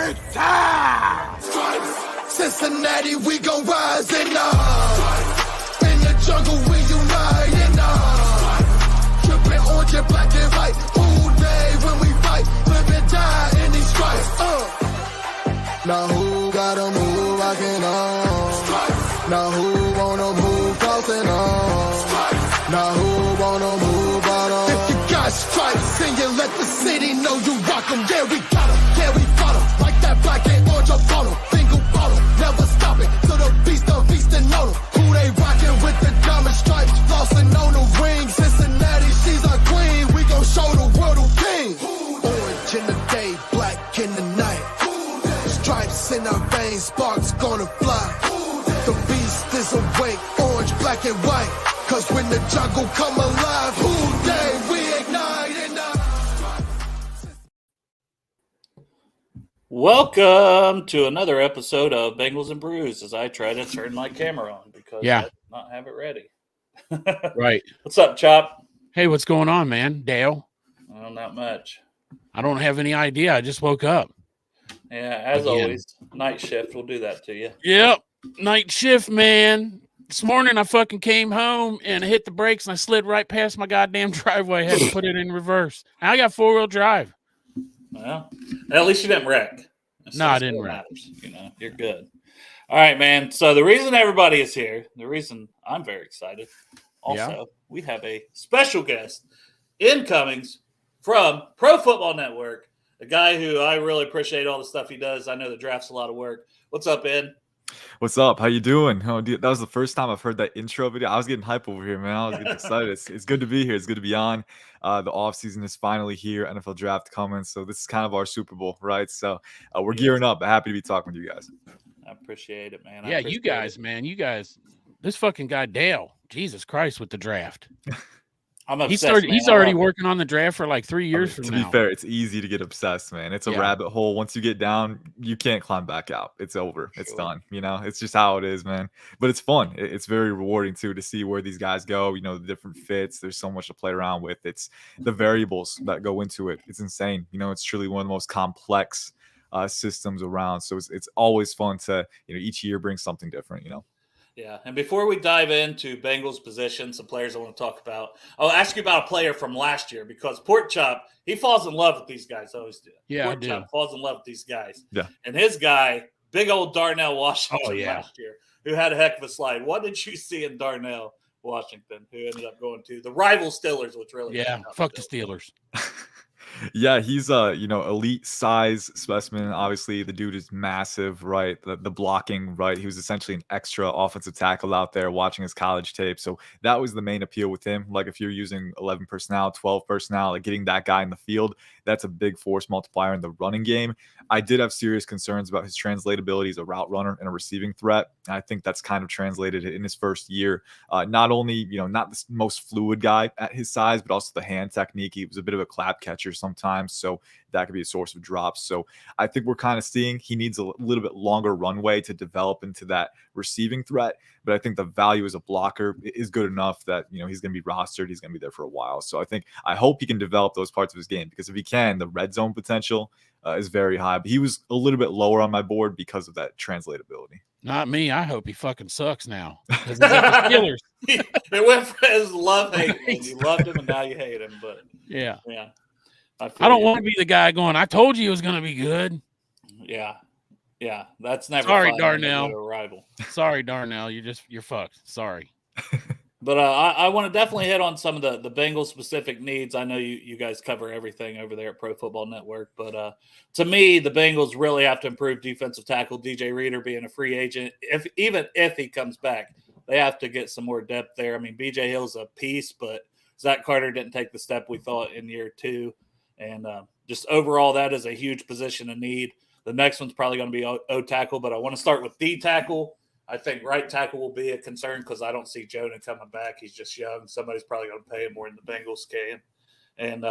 big time. Stripes, Cincinnati, we gon' rise and in the jungle we unite and tripping orange and black and white. Who day when we fight, live and die in these stripes. Now who got 'em, who rockin' on? Stripes. Now who wanna move crossing on? Now who wanna move out on? If you got stripes and you let the city know you rock 'em, yeah we got 'em, yeah we fought 'em. Like that black and orange up on 'em, single bottle, never stop it. So the feastin' on 'em. Who they rockin' with the diamond stripes, flossin' on the ring. Cincinnati, she's our queen, we gon' show the world who king. Orange in the day, black in the night. Stripes in our veins, sparks gonna fly. The beast is awake, orange, black and white. Cause when the jungle come alive, who day we ignite and Welcome to another episode of Bengals and Brews as I try to turn my camera on because I did not have it ready. Right. What's up, Chop? Hey, what's going on, man? Dale? Well, not much. I don't have any idea. I just woke up. Yeah, as always, night shift will do that to you. Yep. Night shift, man. This morning I fucking came home and I hit the brakes and I slid right past my goddamn driveway. I had to put it in reverse. I got 4-wheel drive. Well, at least you didn't wreck. No, I didn't wreck. You know, you're good. All right, man. So the reason everybody is here, the reason I'm very excited, also, we have a special guest, Ian Cummings from Pro Football Network, a guy who I really appreciate all the stuff he does. I know the draft's a lot of work. What's up, Ian? What's up? How you doing? Oh, dude, that was the first time I've heard that intro video. I was getting hype over here, man. I was getting excited. It's good to be here. It's good to be on. The offseason is finally here. NFL draft coming. So this is kind of our Super Bowl, right? So we're gearing up. Happy to be talking with you guys. I appreciate it, man. Yeah, you guys, man. You guys. This fucking guy, Dale. Jesus Christ with the draft. I'm obsessed, He's already working on the draft for like 3 years from now. To be fair, it's easy to get obsessed, man. It's a rabbit hole. Once you get down, you can't climb back out. It's over. It's done. You know, it's just how it is, man. But it's fun. It's very rewarding too to see where these guys go. You know, the different fits. There's so much to play around with. It's the variables that go into it. It's insane. You know, it's truly one of the most complex systems around. So it's always fun to, you know, each year bring something different. You know. Yeah, and before we dive into Bengals position, some players I want to talk about, I'll ask you about a player from last year because Pork Chop, he falls in love with these guys. I always do. Yeah, Pork I do. Chop falls in love with these guys. Yeah. And his guy, big old Darnell Washington last year, who had a heck of a slide. What did you see in Darnell Washington, who ended up going to the rival Steelers, which really fuck the Steelers. Yeah, he's a elite size specimen. Obviously, the dude is massive, right? The blocking, right? He was essentially an extra offensive tackle out there watching his college tape. So that was the main appeal with him. Like if you're using 11 personnel, 12 personnel, like getting that guy in the field, that's a big force multiplier in the running game. I did have serious concerns about his translatability as a route runner and a receiving threat. And I think that's kind of translated in his first year. Not only, not the most fluid guy at his size, but also the hand technique. He was a bit of a clap catcher sometimes, so that could be a source of drops. So I think we're kind of seeing he needs a little bit longer runway to develop into that receiving threat. But I think the value as a blocker is good enough that, he's going to be rostered. He's going to be there for a while. So I hope he can develop those parts of his game, because if he can, the red zone potential is very high. But he was a little bit lower on my board because of that translatability. Not me. I hope he fucking sucks now. Because he's at the Steelers. It went for his love-hate. You loved him and now you hate him. But yeah. I don't want to be the guy going, I told you it was going to be good. Yeah. That's never Sorry, fun Darnell. a rival. Sorry, Darnell. You're fucked. Sorry. But I want to definitely hit on some of the Bengals specific needs. I know you guys cover everything over there at Pro Football Network, but to me, the Bengals really have to improve defensive tackle. DJ Reader being a free agent, even if he comes back, they have to get some more depth there. I mean, BJ Hill's a piece, but Zach Carter didn't take the step we thought in year 2. And just overall, that is a huge position of need. The next one's probably going to be O tackle, but I want to start with D tackle. I think right tackle will be a concern because I don't see Jonah coming back. He's just young. Somebody's probably going to pay him more than the Bengals can.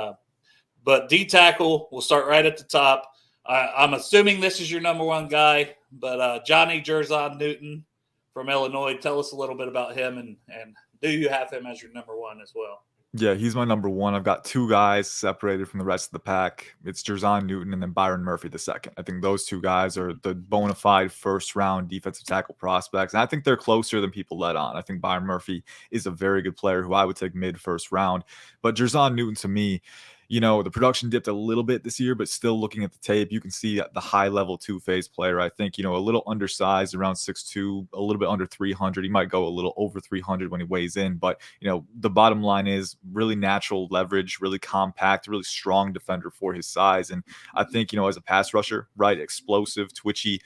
But D tackle, we'll start right at the top. I'm assuming this is your number one guy, but Johnny Jerzon Newton from Illinois. Tell us a little bit about him, and do you have him as your number one as well? Yeah, he's my number one. I've got two guys separated from the rest of the pack. It's Jerzon Newton and then Byron Murphy the second. I think those two guys are the bona fide first round defensive tackle prospects. And I think they're closer than people let on. I think Byron Murphy is a very good player who I would take mid first round. But Jerzon Newton to me, the production dipped a little bit this year, but still looking at the tape, you can see the high level two-phase player. I think, a little undersized, around 6'2", a little bit under 300. He might go a little over 300 when he weighs in. But, the bottom line is really natural leverage, really compact, really strong defender for his size. And I think, as a pass rusher, right, explosive, twitchy,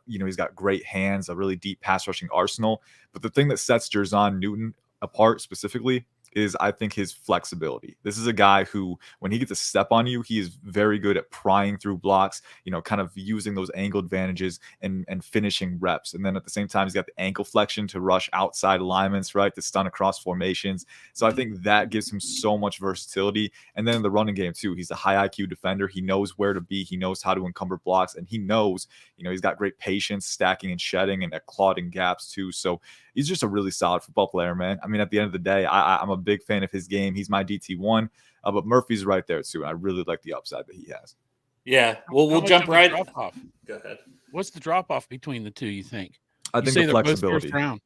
he's got great hands, a really deep pass rushing arsenal. But the thing that sets Jerzon Newton apart specifically is I think his flexibility. This is a guy who, when he gets a step on you, he is very good at prying through blocks, kind of using those angle advantages and finishing reps. And then at the same time, he's got the ankle flexion to rush outside alignments, right, to stun across formations. So I think that gives him so much versatility. And then in the running game too, he's a high IQ defender. He knows where to be. He knows how to encumber blocks, and he knows, he's got great patience, stacking and shedding and clogging gaps too. So he's just a really solid football player, man. I mean, at the end of the day, I'm a big fan of his game. He's my DT1, but Murphy's right there too. And I really like the upside that he has. Yeah, we'll jump right off. Go ahead. What's the drop off between the two, you think? I think the flexibility. Both first round.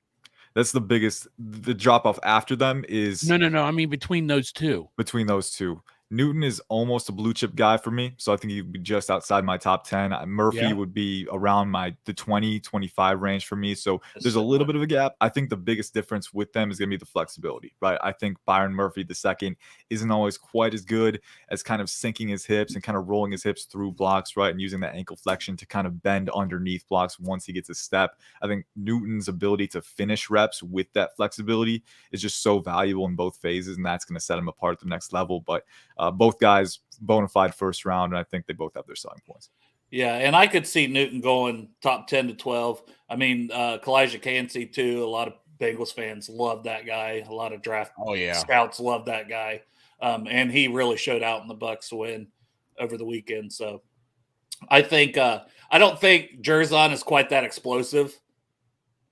That's the biggest. The drop off after them is no. I mean, between those two. Newton is almost a blue chip guy for me. So I think he'd be just outside my top 10. Murphy would be around the 20, 25 range for me. So there's a little bit of a gap. I think the biggest difference with them is going to be the flexibility, right? I think Byron Murphy the second isn't always quite as good as kind of sinking his hips and kind of rolling his hips through blocks, right? And using that ankle flexion to kind of bend underneath blocks once he gets a step. I think Newton's ability to finish reps with that flexibility is just so valuable in both phases. And that's going to set him apart at the next level. But both guys bona fide first round, and I think they both have their selling points. Yeah, and I could see Newton going top 10 to 12. I mean, Kalijah Cansey too. A lot of Bengals fans love that guy. A lot of draft scouts love that guy, and he really showed out in the Bucs win over the weekend. So I think I don't think Jerzon is quite that explosive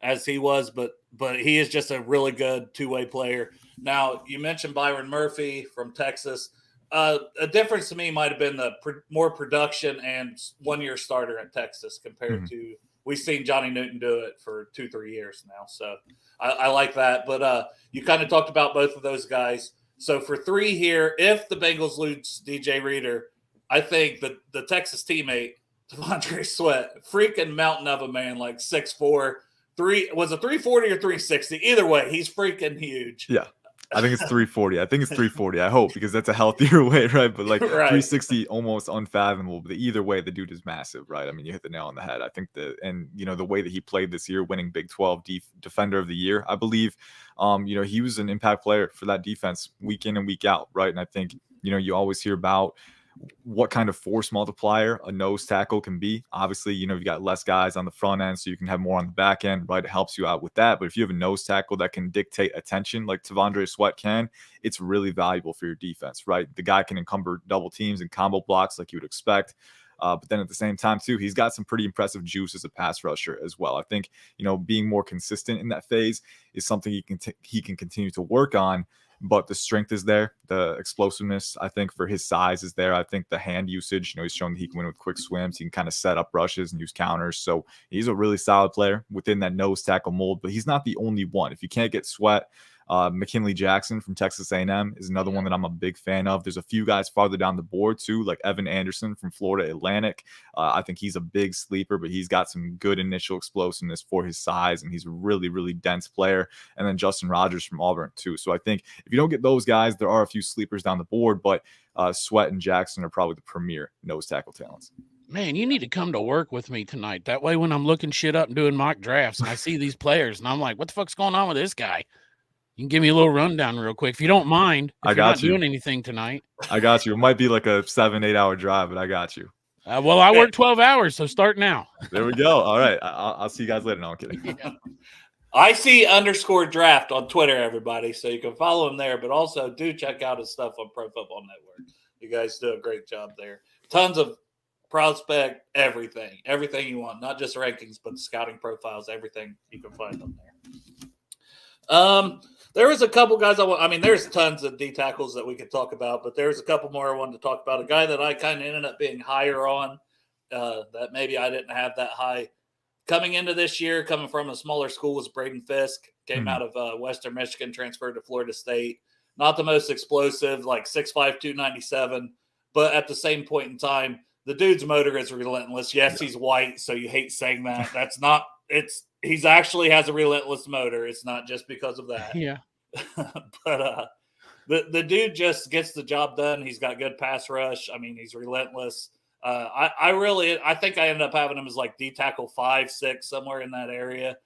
as he was, but he is just a really good two-way player. Now, you mentioned Byron Murphy from Texas. A difference to me might have been the more production and one-year starter at Texas compared to we've seen Johnny Newton do it for 2-3 years now. So I like that. But you kind of talked about both of those guys. So for 3 here, if the Bengals lose DJ Reader, I think the Texas teammate, Devondre Sweat, freaking mountain of a man, like 6'4", was it 340 or 360? Either way, he's freaking huge. Yeah. I think it's 340. I think it's 340. I hope, because that's a healthier weight, right? But like 360, almost unfathomable. But either way, the dude is massive, right? I mean, you hit the nail on the head. I think the way that he played this year, winning Big 12 Defender of the Year, I believe, he was an impact player for that defense week in and week out, right? And I think, you always hear about what kind of force multiplier a nose tackle can be. Obviously, you've got less guys on the front end, so you can have more on the back end, right? It helps you out with that. But if you have a nose tackle that can dictate attention like Devondre Sweat can, it's really valuable for your defense, right? The guy can encumber double teams and combo blocks like you would expect. But then at the same time, too, he's got some pretty impressive juice as a pass rusher as well. I think, being more consistent in that phase is something he can continue to work on. But the strength is there. The explosiveness, I think, for his size is there. I think the hand usage, he's shown that he can win with quick swims. He can kind of set up rushes and use counters. So he's a really solid player within that nose tackle mold. But he's not the only one. If you can't get Sweat, McKinley Jackson from Texas A&M is another one that I'm a big fan of. There's a few guys farther down the board too, like Evan Anderson from Florida Atlantic. I think he's a big sleeper, but he's got some good initial explosiveness for his size, and he's a really, really dense player. And then Justin Rogers from Auburn too. So I think if you don't get those guys, there are a few sleepers down the board, but Sweat and Jackson are probably the premier nose tackle talents. Man, you need to come to work with me tonight. That way, when I'm looking shit up and doing mock drafts and I see these players and I'm like, what the fuck's going on with this guy? You can give me a little rundown real quick, if you don't mind. If you're not doing anything tonight. I got you. It might be like a 7-8 hour drive, but I got you. Well, I work 12 hours, so start now. There we go. All right. I'll see you guys later. No, I'm kidding. Yeah. IC_draft on Twitter, everybody. So you can follow him there, but also do check out his stuff on Pro Football Network. You guys do a great job there. Tons of prospect, everything you want, not just rankings, but scouting profiles, everything you can find on there. There was a couple guys I mean, there's tons of D tackles that we could talk about, but there's a couple more I wanted to talk about. A guy that I kind of ended up being higher on, that maybe I didn't have that high coming into this year, coming from a smaller school, was Braden Fisk. Came out of Western Michigan, transferred to Florida State. Not the most explosive, like 6'5", 297, but at the same point in time, the dude's motor is relentless. Yes, he's white, so you hate saying that. That's not. He's actually has a relentless motor. It's not just because of that. Yeah. But the dude just gets the job done. He's got good pass rush. I mean, he's relentless. I think I ended up having him as like D tackle 5, 6, somewhere in that area.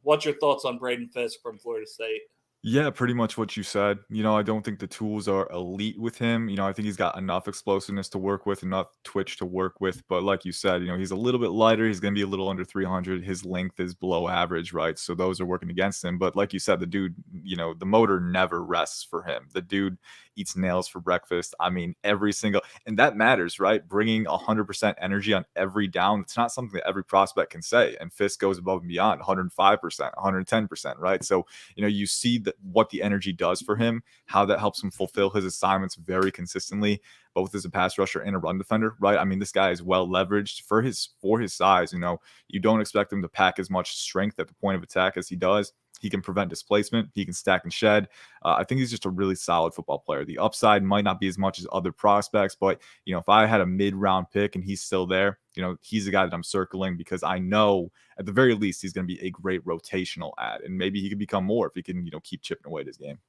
What's your thoughts on Braden Fisk from Florida State? Yeah, pretty much what you said. I don't think the tools are elite with him. I think he's got enough explosiveness to work with, enough twitch to work with. But like you said, he's a little bit lighter. He's going to be a little under 300. His length is below average, right? So those are working against him. But like you said, the dude, the motor never rests for him. The dude eats nails for breakfast. I mean, and that matters, right? Bringing 100% energy on every down. It's not something that every prospect can say. And Fisk goes above and beyond 105%, 110%, right? So, you see what the energy does for him, how that helps him fulfill his assignments very consistently, both as a pass rusher and a run defender, right? I mean, this guy is well leveraged for his size. You don't expect him to pack as much strength at the point of attack as he does. He can prevent displacement. He can stack and shed. I think he's just a really solid football player. The upside might not be as much as other prospects, but if I had a mid-round pick and he's still there, he's the guy that I'm circling, because I know at the very least he's going to be a great rotational add, and maybe he could become more if he can keep chipping away at his game.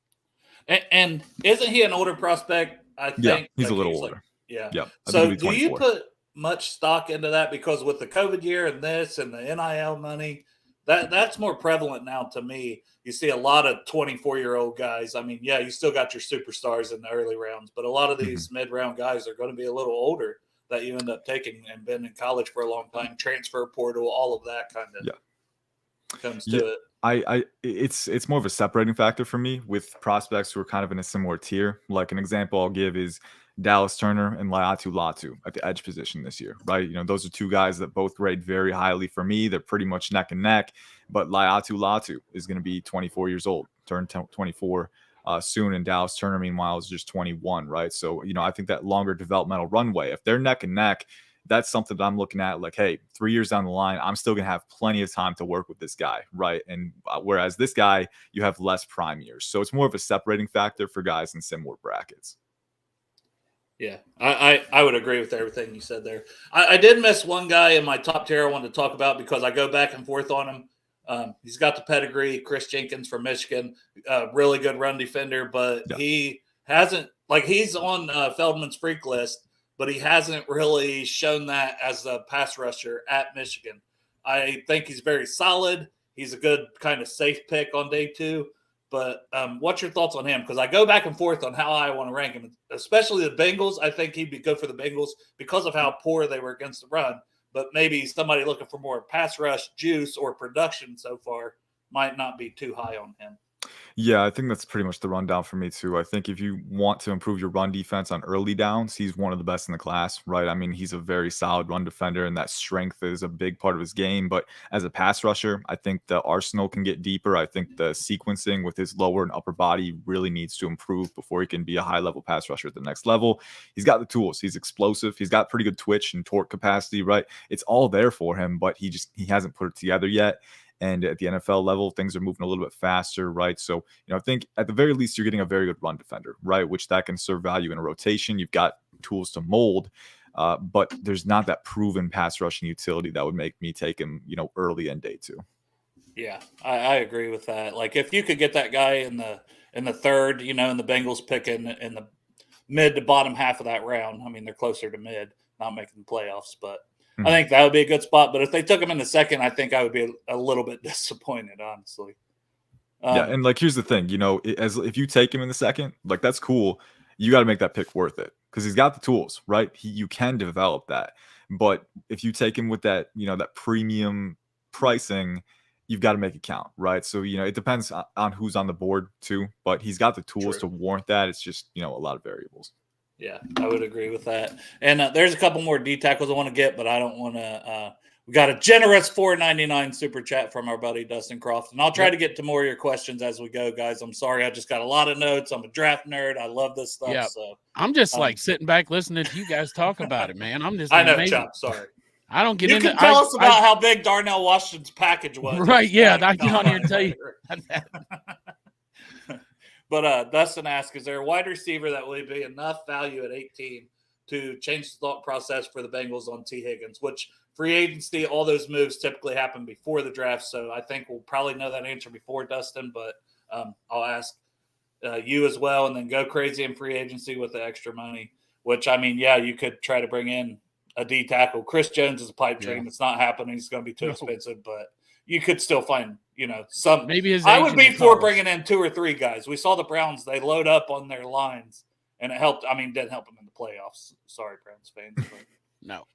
And isn't he an older prospect? I think. Yeah, he's a little older. Yeah. So do you put much stock into that? Because with the COVID year and this and the NIL money, that's more prevalent now to me. You see a lot of 24-year-old guys. I mean, yeah, you still got your superstars in the early rounds, but a lot of these mid-round guys are going to be a little older that you end up taking and been in college for a long time, transfer portal, all of that kind of comes to it. It's more of a separating factor for me with prospects who are kind of in a similar tier. Like an example I'll give is Dallas Turner and Laiatu Latu at the edge position this year, right? Those are two guys that both grade very highly for me. They're pretty much neck and neck, but Laiatu Latu is going to be 24 years old, turn 24 soon, and Dallas Turner, meanwhile, is just 21, right? So, I think that longer developmental runway, if they're neck and neck, that's something that I'm looking at like, hey, 3 years down the line, I'm still going to have plenty of time to work with this guy, right? And whereas this guy, you have less prime years. So it's more of a separating factor for guys in similar brackets. Yeah, I would agree with everything you said there. I did miss one guy in my top tier I wanted to talk about because I go back and forth on him. He's got the pedigree, Chris Jenkins from Michigan, really good run defender, but he hasn't, like, he's on Feldman's freak list, but he hasn't really shown that as a pass rusher at Michigan. I think he's very solid. He's a good kind of safe pick on day 2. But what's your thoughts on him? Because I go back and forth on how I want to rank him, especially the Bengals. I think he'd be good for the Bengals because of how poor they were against the run. But maybe somebody looking for more pass rush juice or production so far might not be too high on him. Yeah, I think that's pretty much the rundown for me too. I think if you want to improve your run defense on early downs, he's one of the best in the class, right? I mean, he's a very solid run defender, and that strength is a big part of his game. But as a pass rusher, I think the arsenal can get deeper. I think the sequencing with his lower and upper body really needs to improve before he can be a high-level pass rusher at the next level. He's got the tools. He's explosive. He's got pretty good twitch and torque capacity, right? It's all there for him, but he hasn't put it together yet. And at the NFL level, things are moving a little bit faster, right? So, I think at the very least, you're getting a very good run defender, right? Which that can serve value in a rotation. You've got tools to mold, but there's not that proven pass rushing utility that would make me take him, early in day 2. Yeah, I agree with that. Like, if you could get that guy in the third, in the Bengals pick in the mid to bottom half of that round, I mean, they're closer to mid, not making the playoffs, but I think that would be a good spot. But if they took him in the second, I think I would be a little bit disappointed, honestly. Yeah, and like, here's the thing, if you take him in the second, like, that's cool. You got to make that pick worth it because he's got the tools, right? You can develop that. But if you take him with that, that premium pricing, you've got to make it count, right? So, it depends on who's on the board too, but he's got the tools to warrant that. It's just, a lot of variables. Yeah, I would agree with that. And there's a couple more D tackles I want to get, but I don't want to We got a generous $4.99 super chat from our buddy Dustin Croft. And I'll try to get to more of your questions as we go, guys. I'm sorry. I just got a lot of notes. I'm a draft nerd. I love this stuff. Yeah. So I'm just like sitting back listening to you guys talk about it, man. I'm just I know, amazed. Chop. Sorry. I don't get you into can tell us about how big Darnell Washington's package was. Right. Yeah. I get on here and tell you. But Dustin asks, is there a wide receiver that will be enough value at 18 to change the thought process for the Bengals on T. Higgins, which free agency, all those moves typically happen before the draft. So I think we'll probably know that answer before Dustin, but I'll ask you as well, and then go crazy in free agency with the extra money, which, I mean, yeah, you could try to bring in a D tackle. Chris Jones is a pipe dream. It's not happening. It's going to be too expensive, but you could still find, some. Maybe I would be for bringing in 2 or 3 guys. We saw the Browns, they load up on their lines, and it helped. I mean, didn't help them in the playoffs. Sorry, Browns fans. But, no.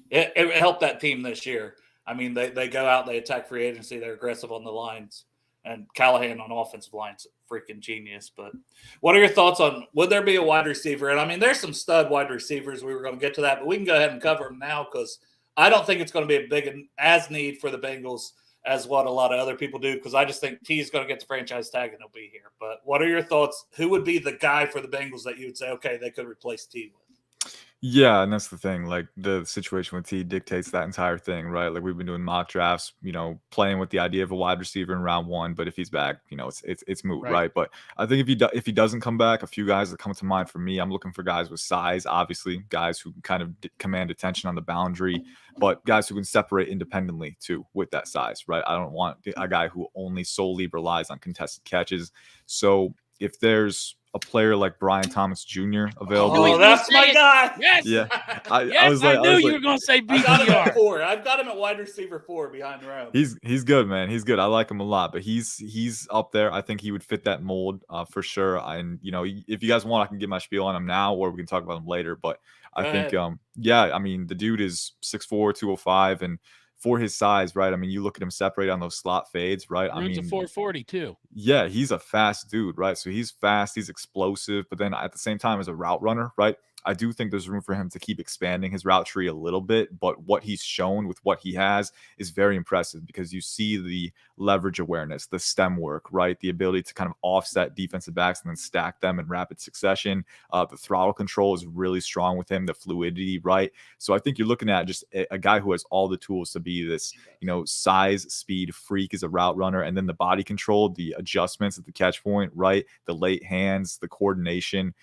It helped that team this year. I mean, they go out, they attack free agency, they're aggressive on the lines, and Callahan on offensive line's freaking genius. But what are your thoughts on, would there be a wide receiver? And I mean, there's some stud wide receivers. We were going to get to that, but we can go ahead and cover them now because I don't think it's going to be a big as need for the Bengals as what a lot of other people do, because I just think T is going to get the franchise tag and he'll be here. But what are your thoughts? Who would be the guy for the Bengals that you would say, okay, they could replace T with? Yeah, and that's the thing. Like, the situation with T dictates that entire thing, right? Like, we've been doing mock drafts, playing with the idea of a wide receiver in round 1, but if he's back, it's moot, right? But I think if he doesn't come back, a few guys that come to mind for me, I'm looking for guys with size, obviously, guys who kind of command attention on the boundary, but guys who can separate independently too with that size, right? I don't want a guy who only solely relies on contested catches. So if there's a player like Brian Thomas Jr. available. Oh, that's my guy. Yes. Yeah. I knew you were going to say BDR. I got him at 4. I've got him at wide receiver 4 behind Rome. He's good, man. He's good. I like him a lot, but he's up there. I think he would fit that mold for sure. And if you guys want, I can get my spiel on him now, or we can talk about him later. But I think, I mean, the dude is 6'4", 205, and for his size, right? I mean, you look at him separate on those slot fades, right? Runs a 440 too. Yeah, he's a fast dude, right? So he's fast, he's explosive, but then at the same time as a route runner, right? I do think there's room for him to keep expanding his route tree a little bit, but what he's shown with what he has is very impressive because you see the leverage awareness, the stem work, right? The ability to kind of offset defensive backs and then stack them in rapid succession. The throttle control is really strong with him, the fluidity, right? So I think you're looking at just a guy who has all the tools to be this, size, speed freak as a route runner, and then the body control, the adjustments at the catch point, right? The late hands, the coordination.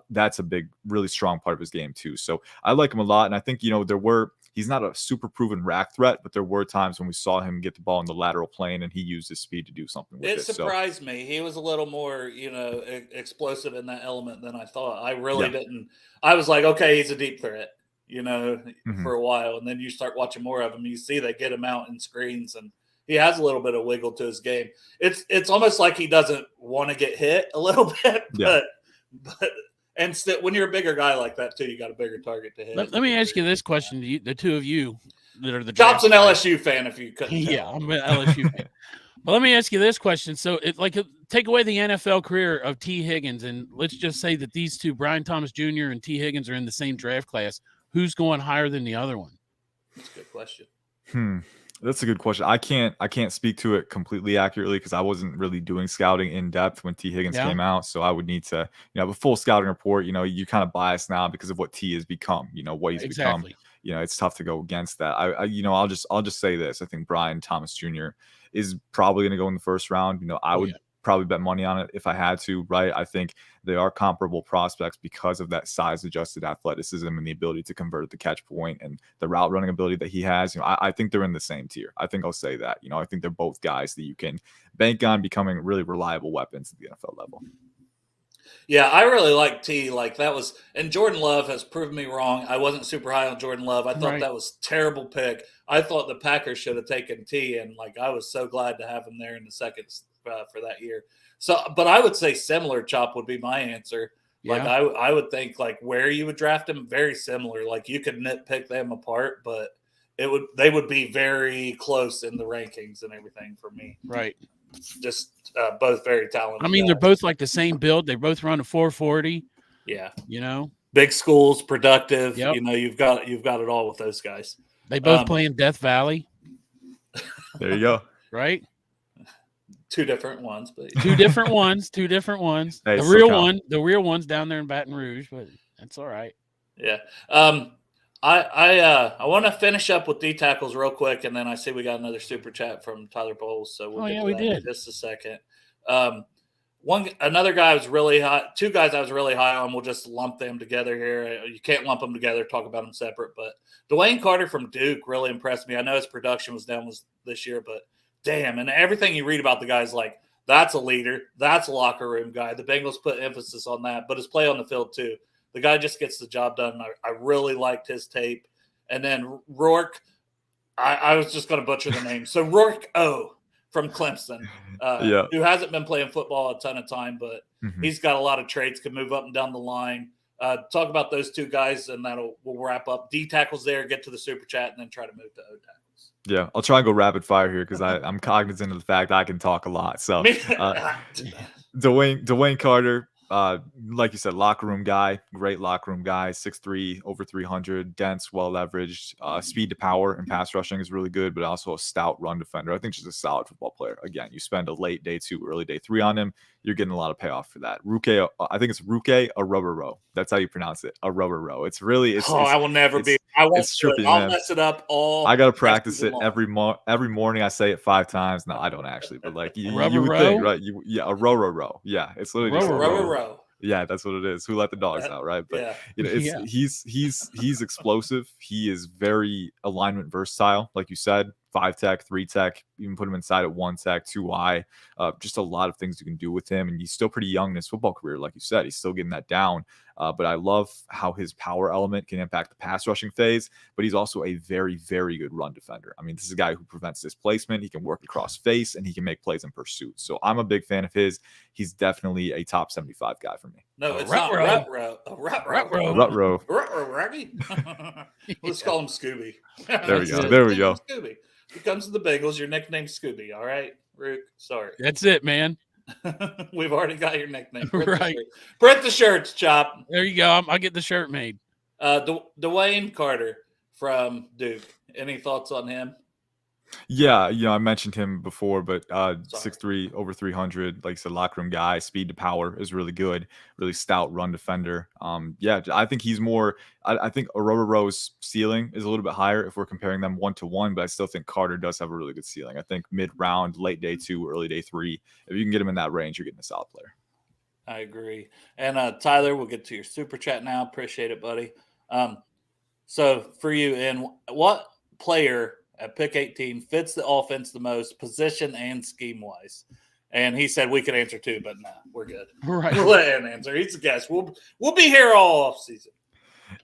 That's a big, really strong part of his game too. So I like him a lot. And I think, he's not a super proven rack threat, but there were times when we saw him get the ball in the lateral plane and he used his speed to do something with it. It surprised me. He was a little more, explosive in that element than I thought. I really didn't. I was like, okay, he's a deep threat, for a while. And then you start watching more of him. You see they get him out in screens and he has a little bit of wiggle to his game. It's almost like he doesn't want to get hit a little bit, but when you're a bigger guy like that too, you got a bigger target to hit. Let me ask you this question to you, the two of you that are the Chop's an LSU fan, if you couldn't tell. Yeah, I'm an LSU fan. But let me ask you this question. So take away the NFL career of T. Higgins, and let's just say that these two, Brian Thomas Jr. and T. Higgins, are in the same draft class. Who's going higher than the other one? That's a good question. That's a good question. I can't speak to it completely accurately because I wasn't really doing scouting in depth when T. Higgins came out. So I would need to, have a full scouting report. You kind of biased now because of what T has become, what he's become. It's tough to go against that. I'll just say this. I think Brian Thomas Jr. is probably going to go in the first round. I would probably bet money on it if I had to, right? I think they are comparable prospects because of that size-adjusted athleticism and the ability to convert at the catch point and the route running ability that he has. I think they're in the same tier. I think I'll say that. I think they're both guys that you can bank on becoming really reliable weapons at the NFL level. Yeah, I really like T. And Jordan Love has proven me wrong. I wasn't super high on Jordan Love. I thought that was a terrible pick. I thought the Packers should have taken T, and I was so glad to have him there in the second for that year. So, but I would say similar, Chop, would be my answer. Yeah. I would think where you would draft him, very similar. You could nitpick them apart, but they would be very close in the rankings and everything for me. Right. Just both very talented. I mean, they're both the same build. They both run a 440. Yeah. You know, big schools, productive. Yep. You've got it all with those guys. They both play in Death Valley. There you go. Right? Two different ones, but two different ones. Hey, the real one's down there in Baton Rouge, but that's all right. Yeah. I want to finish up with D tackles real quick, and then I see we got another super chat from Tyler Bowles, so we'll get to that in just a second. Another guy I was really high. Two guys I was really high on. We'll just lump them together here. You can't lump them together. Talk about them separate. But Dwayne Carter from Duke really impressed me. I know his production was down this year, but damn, and everything you read about the guy's like, that's a leader, that's a locker room guy. The Bengals put emphasis on that, but his play on the field too. The guy just gets the job done. I really liked his tape. And then Rourke, I was just going to butcher the name. So Rourke O from Clemson, who hasn't been playing football a ton of time, but he's got a lot of traits, can move up and down the line. Talk about those two guys, and we'll wrap up. D tackles there, get to the super chat, and then try to move to O tackles. Yeah, I'll try and go rapid fire here because I'm cognizant of the fact I can talk a lot. So Dwayne Carter, like you said, locker room guy, great locker room guy, 6'3", over 300, dense, well leveraged, speed to power and pass rushing is really good, but also a stout run defender. I think just a solid football player. Again, you spend a late day 2, early day 3 on him, you're getting a lot of payoff for that. Ruke, I think it's Ruke a rubber row. That's how you pronounce it, a rubber row. It's really I will never be. I won't. It's trippy, I'll mess it up all. I gotta practice it every morning. I say it 5 times. No, I don't actually, but like you would think, right? A row. Yeah, it's literally just a row. Yeah, that's what it is. Who let the dogs out, right? But he's explosive. He is very alignment versatile, like you said. 5 tech, 3 tech, even put him inside at 1 tech, 2 just a lot of things you can do with him. And he's still pretty young in his football career, like you said. He's still getting that down. But I love how his power element can impact the pass rushing phase, but he's also a very, very good run defender. I mean, this is a guy who prevents displacement. He can work across face, and he can make plays in pursuit. So I'm a big fan of his. He's definitely a top 75 guy for me. No, it's not Rut-Row. Rut-Row. Rugby. Let's call him Scooby. There we go. Scooby. He comes to the Bengals. Your nickname's Scooby, all right, Rook? Sorry. That's it, man. We've already got your nickname. Right. Print the shirts, Chop. There you go. I'll get the shirt made. Dwayne Carter from Duke. Any thoughts on him? Yeah, I mentioned him before, but 6'3", over 300, like you said, locker room guy, speed to power is really good, really stout run defender. I think he's more. I think Aurora Rowe's ceiling is a little bit higher if we're comparing them 1-to-1, but I still think Carter does have a really good ceiling. I think mid-round, late day 2, early day 3, if you can get him in that range, you're getting a solid player. I agree. And Tyler, we'll get to your super chat now. Appreciate it, buddy. So for you, and what player at pick 18 fits the offense the most, position and scheme wise? And he said we could answer too, but nah, we're good. Right. We'll let him answer. He's a guest. We'll be here all off season.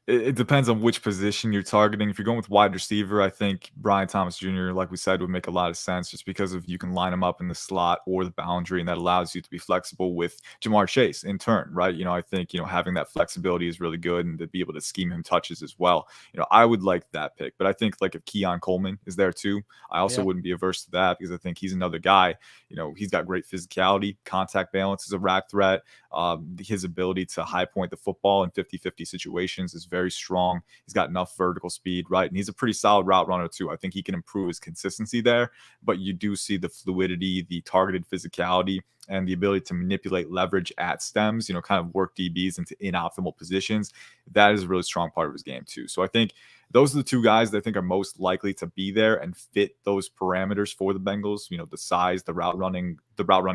It depends on which position you're targeting. If you're going with wide receiver, I think Brian Thomas Jr., like we said, would make a lot of sense just because of you can line him up in the slot or the boundary, and that allows you to be flexible with Jamar Chase in turn, right? I think, having that flexibility is really good, and to be able to scheme him touches as well. I would like that pick, but I think like if Keon Coleman is there too, I also wouldn't be averse to that because I think he's another guy, he's got great physicality, contact balance is a rack threat. His ability to high point the football in 50-50 situations is very strong. He's got enough vertical speed, right? And he's a pretty solid route runner too. I think he can improve his consistency there, but you do see the fluidity, the targeted physicality, and the ability to manipulate leverage at stems, kind of work DBs into inoptimal positions. That is a really strong part of his game too. So I think those are the two guys that I think are most likely to be there and fit those parameters for the Bengals. The size, the route running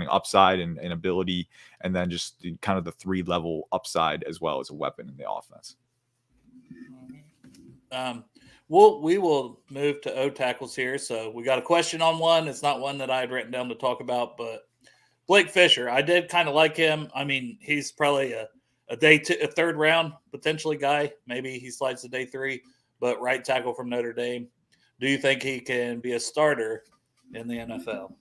upside and ability, and then just kind of the 3-level upside as well as a weapon in the offense. We will move to O tackles here. So we got a question on one. It's not one that I had written down to talk about, but Blake Fisher, I did kind of like him. I mean, he's probably a third round potentially guy. Maybe he slides to day 3, but right tackle from Notre Dame. Do you think he can be a starter in the NFL?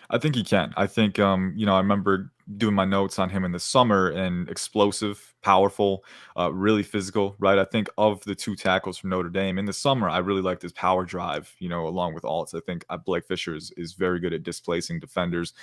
I think he can. I think, I remember doing my notes on him in the summer, and explosive, powerful, really physical, right? I think of the 2 tackles from Notre Dame in the summer, I really liked his power drive, along with Alts. I think Blake Fisher is very good at displacing defenders.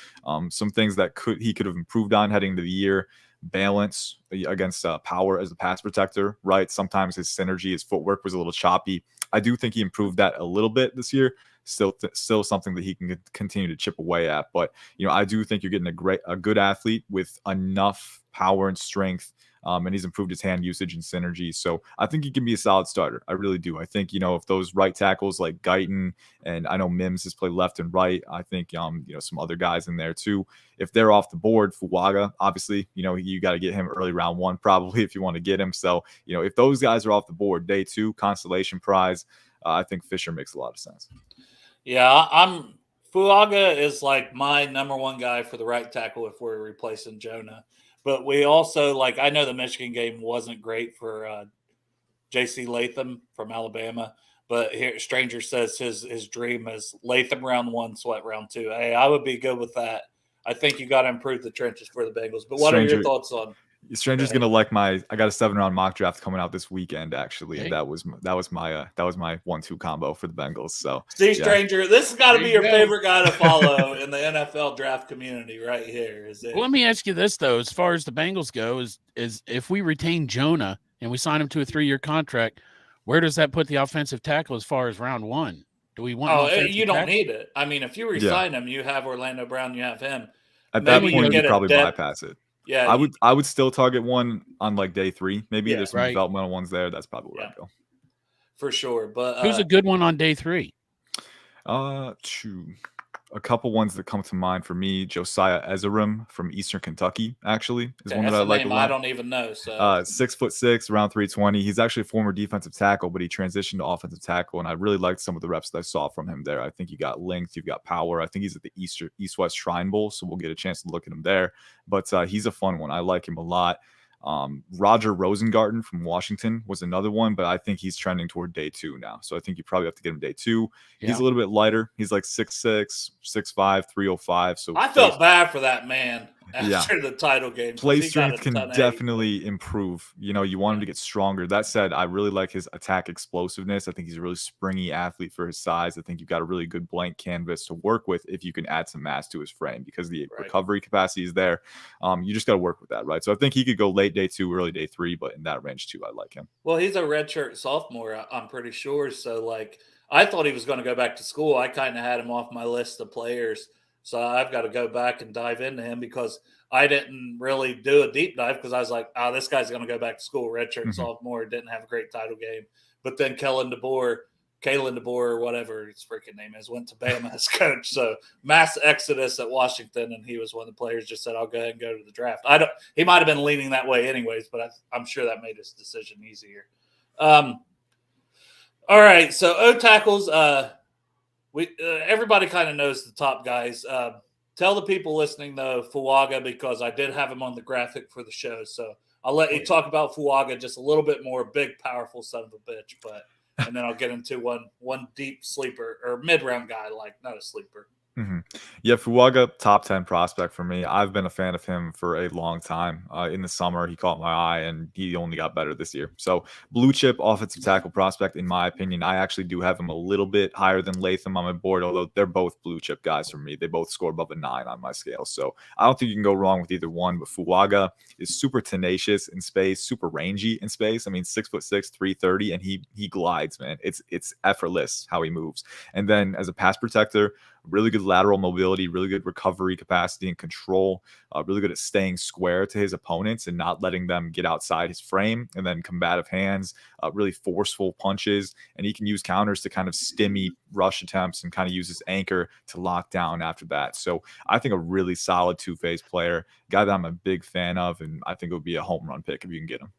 Some things that he could have improved on heading into the year. balance against power as a pass protector, right? Sometimes his synergy, his footwork was a little choppy. I do think he improved that a little bit this year. Still something that he can continue to chip away at. But I do think you're getting a good athlete with enough power and strength. And he's improved his hand usage and synergy. So I think he can be a solid starter. I really do. I think, if those right tackles like Guyton, and I know Mims has played left and right. I think, some other guys in there too. If they're off the board, Fuaga, obviously, you got to get him early round 1 probably if you want to get him. So, if those guys are off the board, day 2, consolation prize, I think Fisher makes a lot of sense. Yeah, Fuaga is like my number 1 guy for the right tackle if we're replacing Jonah. But we also, I know the Michigan game wasn't great for J.C. Latham from Alabama, but here Stranger says his dream is Latham round 1, Sweat round 2. Hey, I would be good with that. I think you got to improve the trenches for the Bengals. But what are your thoughts on? Stranger's gonna like I got a 7-round mock draft coming out this weekend actually, and that was my 1-2 combo for the Bengals. So see, Stranger, this has got to be your favorite guy to follow in the NFL draft community right here. Well, let me ask you this though: as far as the Bengals go, is if we retain Jonah and we sign him to a 3-year contract, where does that put the offensive tackle as far as round 1? Do we want? You don't need it. I mean, if you resign him, you have Orlando Brown, you have him. At that point, you probably bypass it. Yeah, I would still target one on day 3. Maybe there's some developmental ones there. That's probably where I'd go. For sure. But who's a good one on day 3? A couple ones that come to mind for me. Josiah Ezerim from Eastern Kentucky, actually, is one that I like a lot. I don't even know. So 6'6", around 320. He's actually a former defensive tackle, but he transitioned to offensive tackle, and I really liked some of the reps that I saw from him there. I think you got length, you've got power. I think he's at the East-West Shrine Bowl, so we'll get a chance to look at him there. But he's a fun one. I like him a lot. Roger Rosengarten from Washington was another one, but I think he's trending toward day 2 now. So I think you probably have to get him day 2. Yeah. He's a little bit lighter. He's like 6'6", 6'5", 305. So I felt bad for that man after the title game. Play strength can definitely improve. You want him to get stronger. That said, I really like his attack explosiveness. I think he's a really springy athlete for his size. I think you've got a really good blank canvas to work with if you can add some mass to his frame, because the recovery capacity is there. You just got to work with that, right? So I think he could go late day 2, early day 3, but in that range too, I like him. Well, he's a redshirt sophomore, I'm pretty sure. So I thought he was going to go back to school. I kind of had him off my list of players. So I've got to go back and dive into him because I didn't really do a deep dive because I was like, this guy's going to go back to school, redshirt sophomore, didn't have a great title game. But then Kalen DeBoer, or whatever his freaking name is, went to Bama as coach. So mass exodus at Washington, and he was one of the players just said, I'll go ahead and go to the draft. He might have been leaning that way anyways, but I'm sure that made his decision easier. All right, so O tackles, everybody kind of knows the top guys. Tell the people listening, though, Fuaga, because I did have him on the graphic for the show. So I'll let you talk about Fuaga just a little bit more. Big, powerful son of a bitch. And then I'll get into one deep sleeper or mid-round guy, not a sleeper. Yeah, Fuaga, top 10 prospect for me. I've been a fan of him for a long time. In the summer, he caught my eye, and he only got better this year. So blue chip offensive tackle prospect, in my opinion. I actually do have him a little bit higher than Latham on my board, although they're both blue chip guys for me. They both score above a 9 on my scale. So I don't think you can go wrong with either one, but Fuaga is super tenacious in space, super rangy in space. I mean, 6'6", 330, and he glides, man. It's effortless how he moves. And then as a pass protector, really good lateral mobility, really good recovery capacity and control, really good at staying square to his opponents and not letting them get outside his frame, and then combative hands, really forceful punches, and he can use counters to kind of stimmy rush attempts and kind of use his anchor to lock down after that. So I think a really solid two-phase player, guy that I'm a big fan of, and I think it would be a home run pick if you can get him.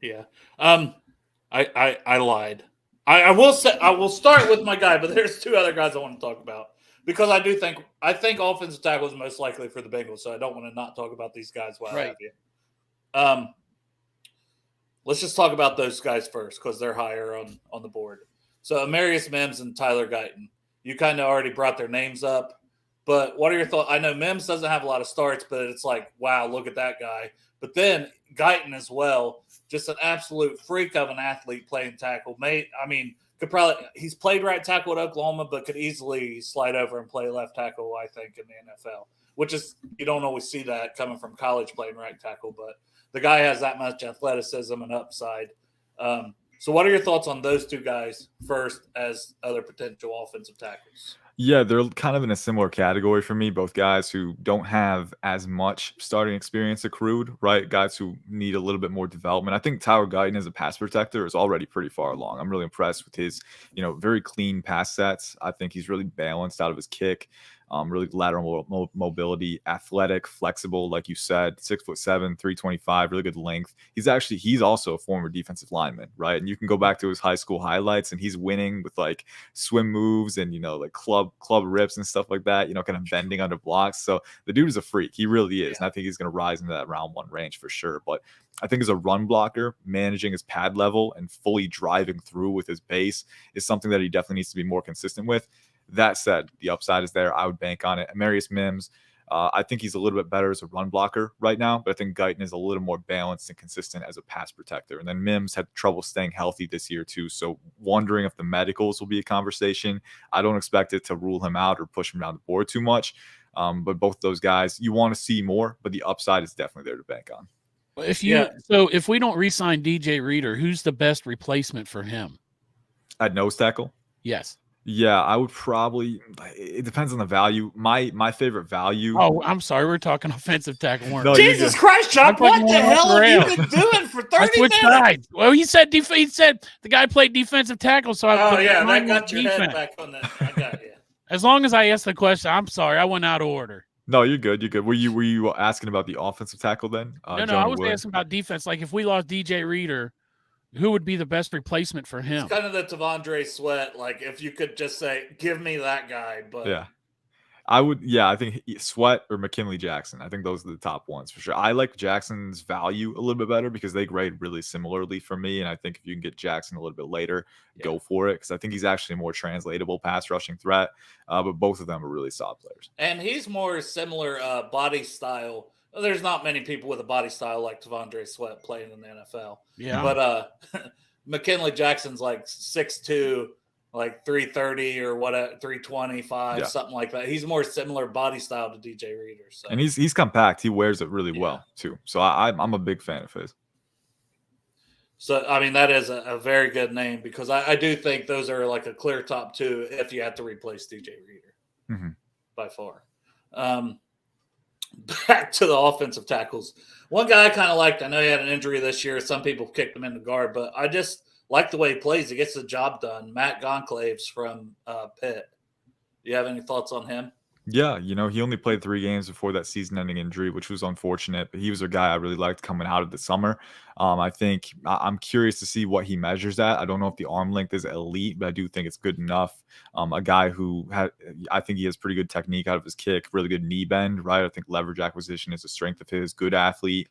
Yeah. I lied. I will start with my guy, but there's 2 other guys I want to talk about. Because I think offensive tackle is most likely for the Bengals, so I don't want to not talk about these guys while I have you. Let's just talk about those guys first because they're higher on the board. So Amarius Mims and Tyler Guyton. You kind of already brought their names up, but what are your thoughts? I know Mims doesn't have a lot of starts, but it's like, wow, look at that guy. But then Guyton as well, just an absolute freak of an athlete playing tackle. He's played right tackle at Oklahoma, but could easily slide over and play left tackle, I think, in the NFL. which is you don't always see that coming from college playing right tackle, but the guy has that much athleticism and upside. So what are your thoughts on those two guys first as other potential offensive tackles? Yeah, they're kind of in a similar category for me. Both guys who don't have as much starting experience accrued, right? Guys who need a little bit more development. I think Tyler Guyton as a pass protector is already pretty far along. I'm really impressed with his, very clean pass sets. I think he's really balanced out of his kick. Really lateral mobility, athletic, flexible, like you said, 6'7", 325, really good length. He's also a former defensive lineman, right? And you can go back to his high school highlights, and he's winning with like swim moves and like club rips and stuff like that. Kind of bending under blocks. So the dude is a freak. He really is, and I think he's going to rise into that round 1 range for sure. But I think as a run blocker, managing his pad level and fully driving through with his base is something that he definitely needs to be more consistent with. That said, the upside is there. I would bank on it. Amarius Mims, I think he's a little bit better as a run blocker right now, but I think Guyton is a little more balanced and consistent as a pass protector. And then Mims had trouble staying healthy this year too, so wondering if the medicals will be a conversation. I don't expect it to rule him out or push him down the board too much, but both those guys, you want to see more, but the upside is definitely there to bank on. If we don't re-sign DJ Reader, who's the best replacement for him? At nose tackle? Yes. Yeah, I would probably. It depends on the value. My favorite value. Oh, I'm sorry, we're talking offensive tackle. No, Jesus Christ, Chuck! What the hell have you been doing for 30 minutes? Sides. Well, he said he said the guy played defensive tackle, so that got your head back on that. I got you. As long as I asked the question, I'm sorry, I went out of order. No, you're good. You're good. Were you asking about the offensive tackle then? No, I was asking about defense. Like if we lost DJ Reader, who would be the best replacement for him? It's kind of the Tavondre Sweat. Like if you could just say, "Give me that guy," but yeah, I would. Yeah, I think Sweat or McKinley Jackson. I think those are the top ones for sure. I like Jackson's value a little bit better because they grade really similarly for me, and I think if you can get Jackson a little bit later, go for it because I think he's actually a more translatable pass rushing threat. But both of them are really solid players, and he's more similar body style. There's not many people with a body style like Tavondre Sweat playing in the NFL. Yeah. But McKinley Jackson's like 6'2", like 330 or what, 325, something like that. He's more similar body style to DJ Reader. So. And he's compact. He wears it really well too. So I'm a big fan of his. So, I mean, that is a very good name because I do think those are like a clear top 2 if you have to replace DJ Reader by far. Back to the offensive tackles. One guy I kind of liked, I know he had an injury this year. Some people kicked him in the guard, but I just like the way he plays. He gets the job done. Matt Goncalves from Pitt. Do you have any thoughts on him? Yeah, he only played 3 games before that season-ending injury, which was unfortunate. But he was a guy I really liked coming out of the summer. I think I'm curious to see what he measures at. I don't know if the arm length is elite, but I do think it's good enough. A guy who I think he has pretty good technique out of his kick, really good knee bend, right? I think leverage acquisition is a strength of his. Good athlete,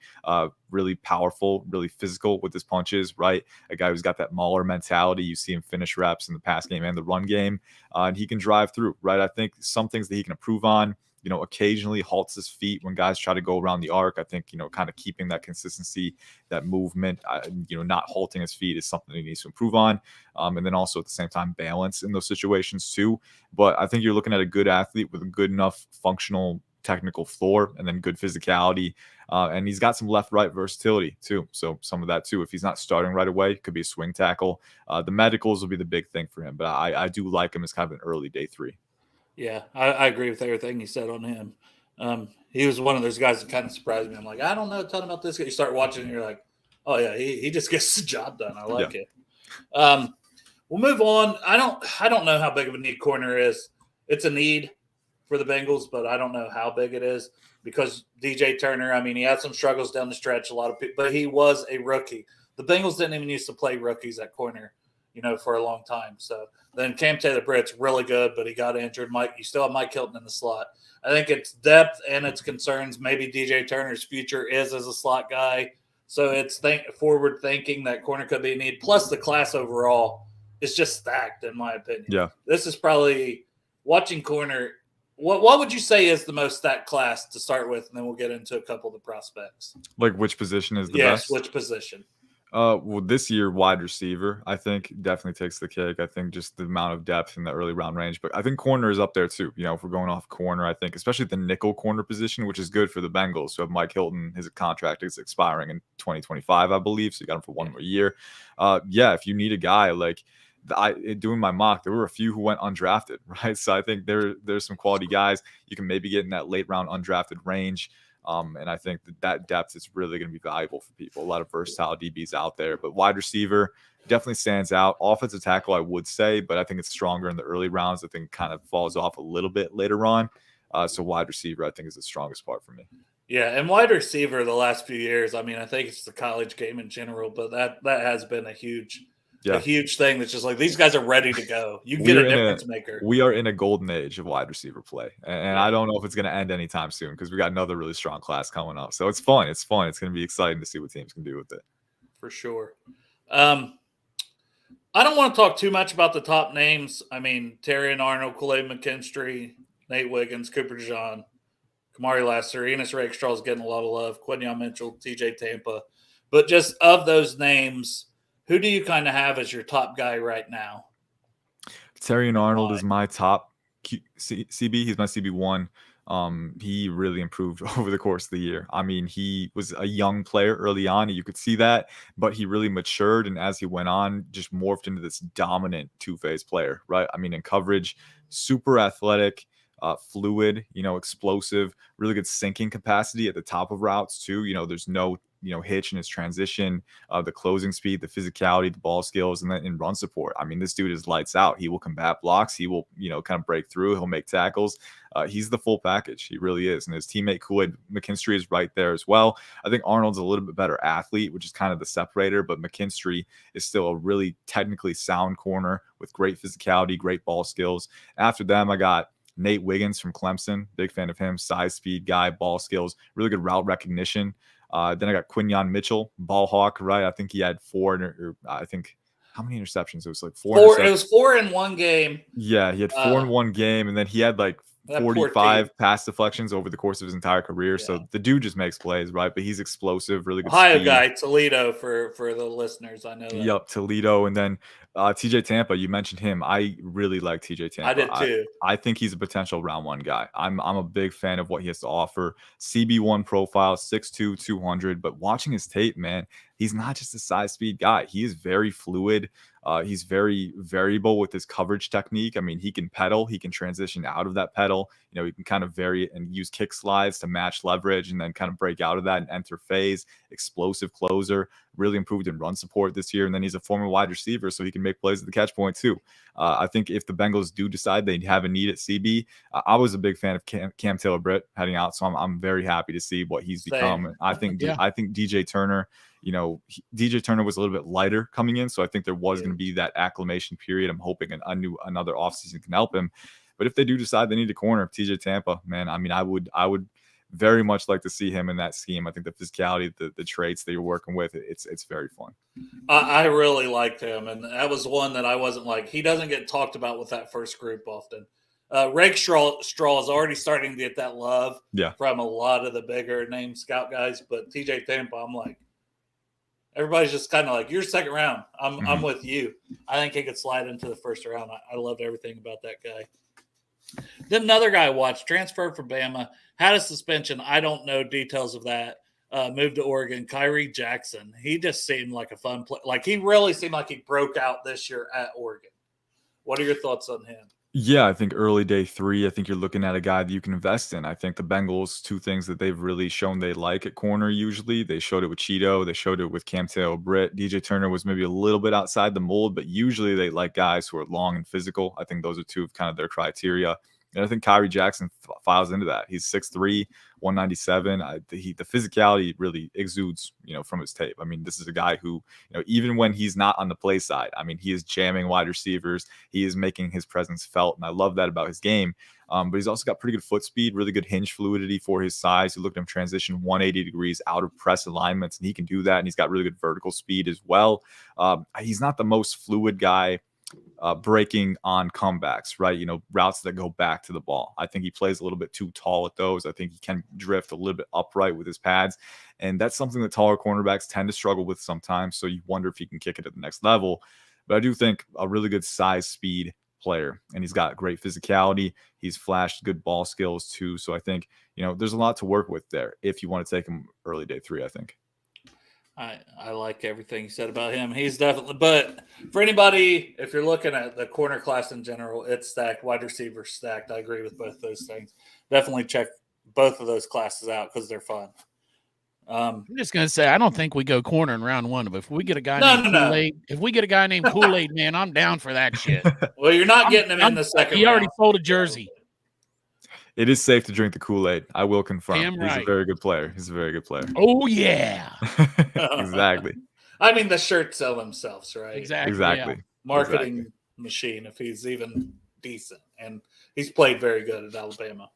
really powerful, really physical with his punches, right? A guy who's got that mauler mentality. You see him finish reps in the pass game and the run game, and he can drive through, right? I think some things that he can improve on. Occasionally halts his feet when guys try to go around the arc. I think, kind of keeping that consistency, that movement, not halting his feet is something he needs to improve on. And then also at the same time, balance in those situations too. But I think you're looking at a good athlete with a good enough functional technical floor and then good physicality. And he's got some left-right versatility too. So some of that too, if he's not starting right away, could be a swing tackle. The medicals will be the big thing for him, but I do like him as kind of an early day 3. Yeah, I agree with everything you said on him. He was one of those guys that kind of surprised me. I'm like, I don't know a ton about this guy. You start watching and you're like, oh, yeah, he just gets the job done. I like it. We'll move on. I don't know how big of a need corner is. It's a need for the Bengals, but I don't know how big it is because DJ Turner, I mean, he had some struggles down the stretch, a lot of people, but he was a rookie. The Bengals didn't even used to play rookies at corner, for a long time. So then Cam Taylor-Britt's really good, but he got injured. You still have Mike Hilton in the slot. I think it's depth and its concerns. Maybe DJ Turner's future is as a slot guy. So it's forward thinking that corner could be a need. Plus the class overall is just stacked, in my opinion. Yeah. This is probably watching corner. What would you say is the most stacked class to start with? And then we'll get into a couple of the prospects. Like which position is the best? Yes, which position? Well, this year, wide receiver, I think, definitely takes the cake. I think just the amount of depth in the early round range, but I think corner is up there too. If we're going off corner, I think especially the nickel corner position, which is good for the Bengals. So Mike Hilton, his contract is expiring in 2025, I believe. So you got him for one more year. Yeah, if you need a guy like doing my mock, there were a few who went undrafted, right? So I think there's some quality guys you can maybe get in that late round undrafted range. And I think that depth is really going to be valuable for people. A lot of versatile DBs out there, but wide receiver definitely stands out. Offensive tackle, I would say, but I think it's stronger in the early rounds. I think it kind of falls off a little bit later on. So wide receiver, I think, is the strongest part for me. Yeah, and wide receiver the last few years, I mean, I think it's the college game in general, but that has been a huge thing that's just like these guys are ready to go. You get a difference maker. We are in a golden age of wide receiver play. And I don't know if it's going to end anytime soon because we got another really strong class coming up. So it's fun. It's fun. It's going to be exciting to see what teams can do with it. For sure. I don't want to talk too much about the top names. I mean, Terrion Arnold, Kool-Aid McKinstry, Nate Wiggins, Cooper DeJean, Kamari Lassiter, Enos Rakestraw is getting a lot of love, Quinyon Mitchell, TJ Tampa. But just of those names, who do you kind of have as your top guy right now? Terrion Arnold is my top CB. He's my CB1. He really improved over the course of the year. I mean, he was a young player early on. You could see that, but he really matured. And as he went on, just morphed into this dominant two-phase player, right? I mean, in coverage, super athletic, fluid, explosive, really good sinking capacity at the top of routes too. There's no hitch in his transition, the closing speed, the physicality, the ball skills, and then in run support. I mean, this dude is lights out. He will combat blocks. He will, kind of break through. He'll make tackles. He's the full package. He really is. And his teammate Kool-Aid McKinstry is right there as well. I think Arnold's a little bit better athlete, which is kind of the separator, but McKinstry is still a really technically sound corner with great physicality, great ball skills. After them, I got Nate Wiggins from Clemson. Big fan of him. Size, speed guy, ball skills, really good route recognition. Then I got Quinyon Mitchell, ball hawk, right? I think he had I think how many interceptions? It was like four. It was 4 in one game. Yeah, he had 4 in one game, and then he had like 45 pass deflections over the course of his entire career. Yeah. So the dude just makes plays, right? But he's explosive, really good. Ohio guy, Toledo for the listeners. I know that. Yep, Toledo. And then TJ Tampa, you mentioned him. I really like TJ Tampa. I did too. I think he's a potential round 1 guy. I'm a big fan of what he has to offer. CB1 profile, 6'2", 200. But watching his tape, man, he's not just a size speed guy. He is very fluid. He's very variable with his coverage technique. I mean, he can pedal. He can transition out of that pedal. He can kind of vary and use kick slides to match leverage and then kind of break out of that and enter phase. Explosive closer. Really improved in run support this year. And then he's a former wide receiver, so he can make plays at the catch point too. I think if the Bengals do decide they have a need at CB, I was a big fan of Cam Taylor-Britt heading out, so I'm very happy to see what he's become. I think DJ Turner, DJ Turner was a little bit lighter coming in, so I think there was going to be that acclimation period. I'm hoping another offseason can help him. But if they do decide they need a corner, TJ Tampa, man, I mean, I would very much like to see him in that scheme. I think the physicality, the traits that you're working with, it's very fun. I really liked him, and that was one that I wasn't like. He doesn't get talked about with that first group often. Rakestraw is already starting to get that love from a lot of the bigger name scout guys, but TJ Tampa, I'm like, everybody's just kind of like, you're second round. I'm with you. I think he could slide into the first round. I loved everything about that guy. Then another guy I watched, transferred from Bama, had a suspension. I don't know details of that. Moved to Oregon, Kyrie Jackson. He just seemed like a fun play. Like, he really seemed like he broke out this year at Oregon. What are your thoughts on him? Yeah, I think early day 3, I think you're looking at a guy that you can invest in. I think the Bengals, 2 things that they've really shown they like at corner usually. They showed it with Cheeto. They showed it with Cam Taylor-Britt. DJ Turner was maybe a little bit outside the mold, but usually they like guys who are long and physical. I think those are 2 of kind of their criteria. And I think Kyrie Jackson files into that. He's 6'3", 197. The physicality really exudes, from his tape. I mean, this is a guy who, even when he's not on the play side, I mean, he is jamming wide receivers. He is making his presence felt, and I love that about his game. But he's also got pretty good foot speed, really good hinge fluidity for his size. You look at him transition 180 degrees out of press alignments, and he can do that. And he's got really good vertical speed as well. He's not the most fluid guy breaking on comebacks, right? Routes that go back to the ball. I think he plays a little bit too tall at those. I think he can drift a little bit upright with his pads. And that's something that taller cornerbacks tend to struggle with sometimes. So you wonder if he can kick it at the next level. But I do think a really good size speed player, and he's got great physicality. He's flashed good ball skills too. So I think, there's a lot to work with there if you want to take him early day 3, I think. I like everything you said about him. He's definitely, but for anybody, if you're looking at the corner class in general, it's stacked, wide receiver stacked. I agree with both those things. Definitely check both of those classes out because they're fun. I'm just gonna say I don't think we go corner in round 1, but if we get a guy named Kool-Aid, if we get a guy named Kool-Aid, man, I'm down for that shit. Well, you're not getting him in the second. He already sold a jersey. It is safe to drink the Kool-Aid. I will confirm. Damn right. He's a very good player. He's a very good player. Oh yeah. Exactly. I mean, the shirts sell themselves, right? Exactly. Exactly. Yeah. Marketing machine, if he's even decent, and he's played very good at Alabama.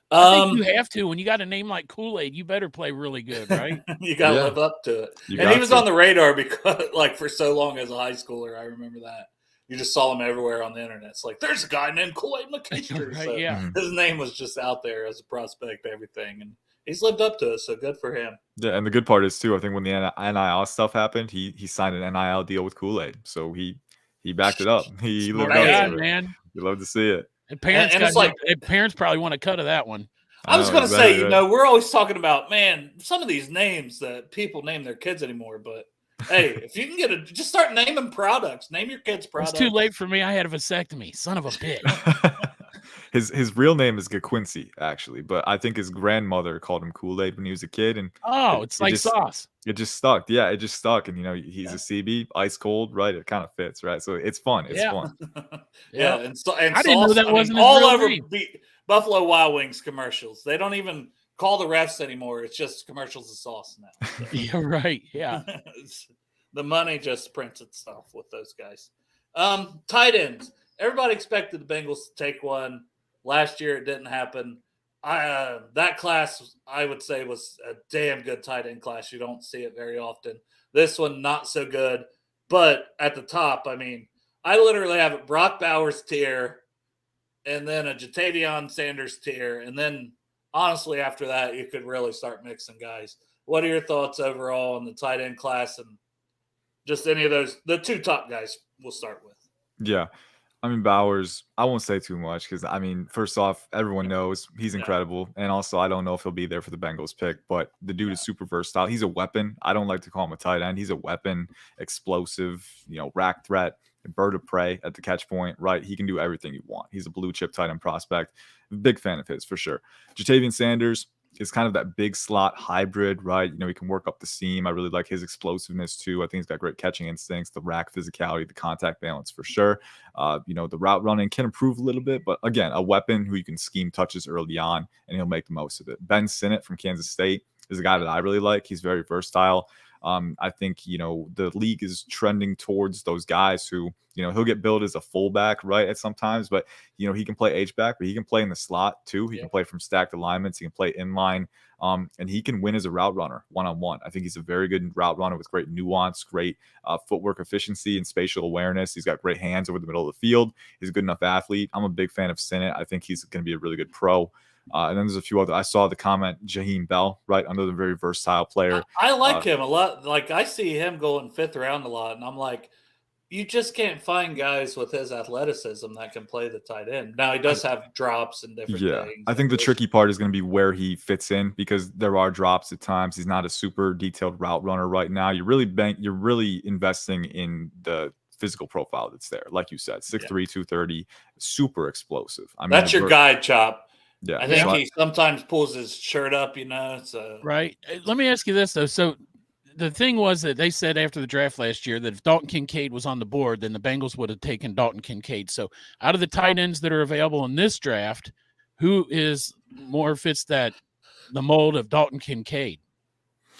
I think you have to. When you got a name like Kool-Aid, you better play really good, right? You got to live up to it. And he was on the radar because, for so long as a high schooler, I remember that. You just saw him everywhere on the internet. It's like, there's a guy named Kool-Aid McKinstry. Right, so his name was just out there as a prospect, everything. And he's lived up to it, so good for him. Yeah, and the good part is, too, I think when the NIL stuff happened, he signed an NIL deal with Kool-Aid. So he backed it up. He lived up to it. Man. You love to see it. And parents probably want a cut of that one. I was going to say, we're always talking about, man, some of these names that people name their kids anymore, but hey, if you can just start naming products. Name your kids products. It's too late for me. I had a vasectomy. Son of a bitch. His real name is Quincy, actually, but I think his grandmother called him Kool-Aid when he was a kid, and it's like sauce. It just stuck. Yeah, it just stuck, and he's a CB, ice cold, right? It kind of fits, right? So it's fun. It's fun. Yeah, and I didn't know that wasn't all over Buffalo Wild Wings commercials. They don't even call the refs anymore. It's just commercials of sauce now. So. Yeah, right. Yeah. The money just prints itself with those guys. Tight ends. Everybody expected the Bengals to take one. Last year, it didn't happen. That class, I would say, was a damn good tight end class. You don't see it very often. This one, not so good. But at the top, I mean, I literally have a Brock Bowers tier and then a Jatavion Sanders tier. And then, honestly, after that, you could really start mixing guys. What are your thoughts overall on the tight end class and just any of those? The two top guys we'll start with. Yeah. I mean, Bowers, I won't say too much because, I mean, first off, everyone knows he's incredible. And also, I don't know if he'll be there for the Bengals pick, but the dude is super versatile. He's a weapon. I don't like to call him a tight end. He's a weapon, explosive, rack threat, bird of prey at the catch point, right? He can do everything you want. He's a blue chip tight end prospect. Big fan of his for sure. Jatavion Sanders is kind of that big slot hybrid, right? He can work up the seam. I really like his explosiveness too. I think he's got great catching instincts, the rack physicality, the contact balance for sure. The route running can improve a little bit, but again, a weapon who you can scheme touches early on and he'll make the most of it. Ben Sinnott from Kansas State is a guy that I really like. He's very versatile. I think, the league is trending towards those guys who, he'll get billed as a fullback, right, at sometimes, but, he can play H-back, but he can play in the slot too. He can play from stacked alignments. He can play inline, and he can win as a route runner one-on-one. I think he's a very good route runner with great nuance, great footwork efficiency and spatial awareness. He's got great hands over the middle of the field. He's a good enough athlete. I'm a big fan of Sinnott. I think he's going to be a really good pro. And then there's a few other. I saw the comment, Jaheim Bell, right? Another very versatile player. I like him a lot. Like, I see him going 5th round a lot, and I'm like, you just can't find guys with his athleticism that can play the tight end. Now, he does have drops and different things. I think the tricky part is going to be where he fits in because there are drops at times. He's not a super detailed route runner right now. You're really investing in the physical profile that's there. Like you said, 6'3", 230, super explosive. I mean, that's your guide, Chop. Yeah, I think he sometimes pulls his shirt up, so. Right. Let me ask you this, though. So the thing was that they said after the draft last year that if Dalton Kincaid was on the board, then the Bengals would have taken Dalton Kincaid. So out of the tight ends that are available in this draft, who is more fits the mold of Dalton Kincaid?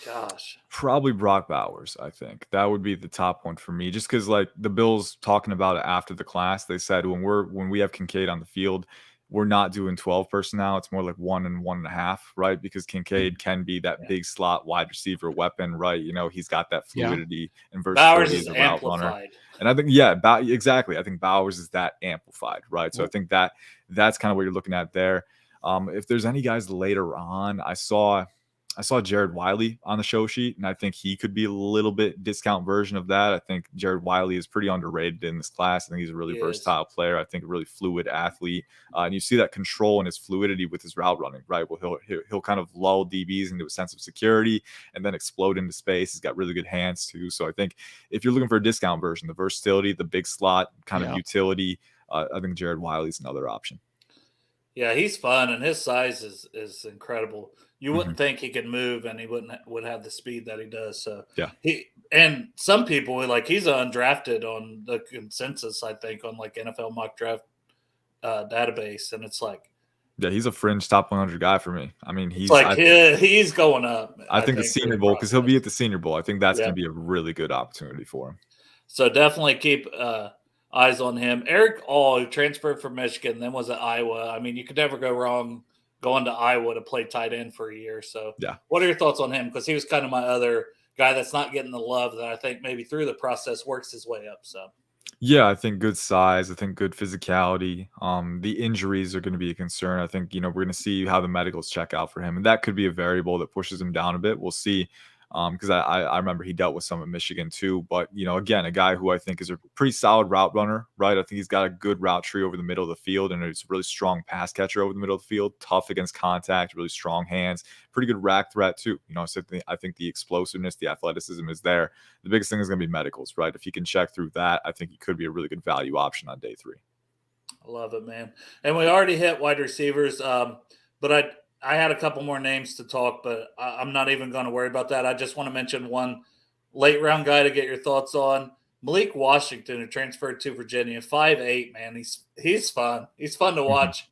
Gosh. Probably Brock Bowers, I think. That would be the top one for me. Just because, like, the Bills talking about it after the class, they said when we have Kincaid on the field, we're not doing 12 personnel. It's more like 1 and 1.5, right? Because Kincaid can be that big slot wide receiver weapon, right? You know, he's got that fluidity and Bowers versatility is as a route runner. amplified. And I think, exactly. I think Bowers is that amplified, right? So I think that's kind of what you're looking at there. If there's any guys later on, I saw Jared Wiley on the show sheet, and I think he could be a little bit discount version of that. I think Jared Wiley is pretty underrated in this class. I think he's a really versatile player. I think a really fluid athlete. And you see that control and his fluidity with his route running, right? Well, he'll kind of lull DBs into a sense of security and then explode into space. He's got really good hands too. So I think if you're looking for a discount version, the versatility, the big slot kind of utility, I think Jared Wiley is another option. Yeah, he's fun, and his size is incredible. You wouldn't think he could move, and he would have the speed that he does. So and some people he's undrafted on the consensus. I think on NFL mock draft database, and it's he's a fringe top 100 guy for me. I mean, he's he's going up. I think the Senior Bowl, because he'll be at the Senior Bowl. I think that's going to be a really good opportunity for him. So definitely keep eyes on him. Eric All, who transferred from Michigan, then was at Iowa. I mean, you could never go wrong going to Iowa to play tight end for a year. So what are your thoughts on him? Because he was kind of my other guy that's not getting the love that I think maybe through the process works his way up. So I think good size. I think good physicality. The injuries are going to be a concern. I think, we're going to see how the medicals check out for him. And that could be a variable that pushes him down a bit. We'll see. Because I remember he dealt with some at Michigan too. But, again, a guy who I think is a pretty solid route runner, right? I think he's got a good route tree over the middle of the field, and he's a really strong pass catcher over the middle of the field, tough against contact, really strong hands, pretty good rack threat too. So I think the explosiveness, the athleticism is there. The biggest thing is going to be medicals, right? If he can check through that, I think he could be a really good value option on day 3. I love it, man. And we already hit wide receivers, but I had a couple more names to talk, but I'm not even going to worry about that. I just want to mention one late round guy to get your thoughts on. Malik Washington, who transferred to Virginia, 5'8", man. He's fun. He's fun to watch.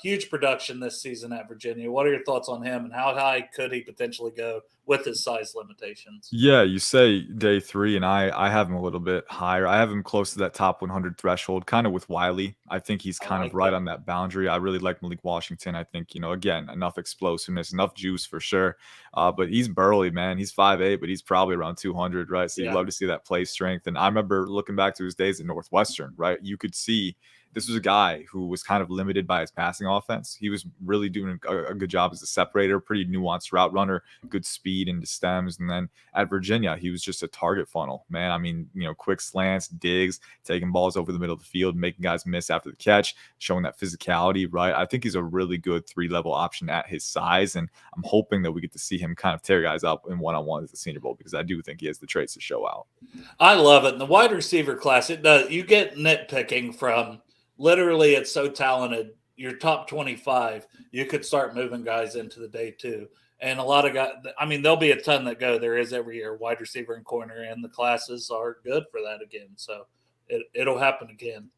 Huge production this season at Virginia. What are your thoughts on him, and how high could he potentially go with his size limitations? Yeah, you say day 3, and I have him a little bit higher. I have him close to that top 100 threshold, kind of with Wiley. I think he's kind of right on that boundary. I really like Malik Washington. I think, again, enough explosiveness, enough juice for sure. But he's burly, man. He's 5'8", but he's probably around 200, right? So you'd love to see that play strength. And I remember looking back to his days at Northwestern, right? You could see this was a guy who was kind of limited by his passing offense. He was really doing a good job as a separator, pretty nuanced route runner, good speed into stems. And then at Virginia, he was just a target funnel, man. I mean, quick slants, digs, taking balls over the middle of the field, making guys miss after the catch, showing that physicality, right? I think he's a really good 3-level option at his size. And I'm hoping that we get to see him kind of tear guys up in one-on-one at the Senior Bowl, because I do think he has the traits to show out. I love it. In the wide receiver class, it does. You get nitpicking from literally, it's so talented. Your top 25, you could start moving guys into the day 2. And a lot of guys, I mean, there'll be a ton that go. There is every year, wide receiver and corner, and the classes are good for that again. So it'll happen again.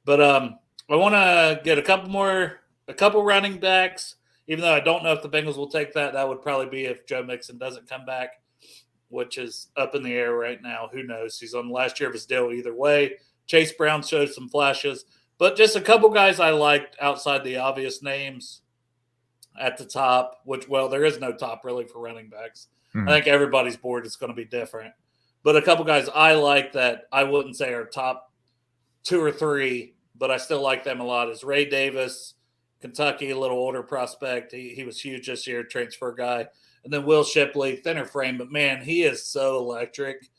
But I want to get a couple running backs, even though I don't know if the Bengals will take that. That would probably be if Joe Mixon doesn't come back, which is up in the air right now. Who knows? He's on the last year of his deal either way. Chase Brown showed some flashes. But just a couple guys I liked outside the obvious names at the top, there is no top really for running backs. I think everybody's board is going to be different. But a couple guys I like that I wouldn't say are top 2 or 3, but I still like them a lot is Ray Davis, Kentucky, a little older prospect. He was huge this year, transfer guy. And then Will Shipley, thinner frame, but man, he is so electric.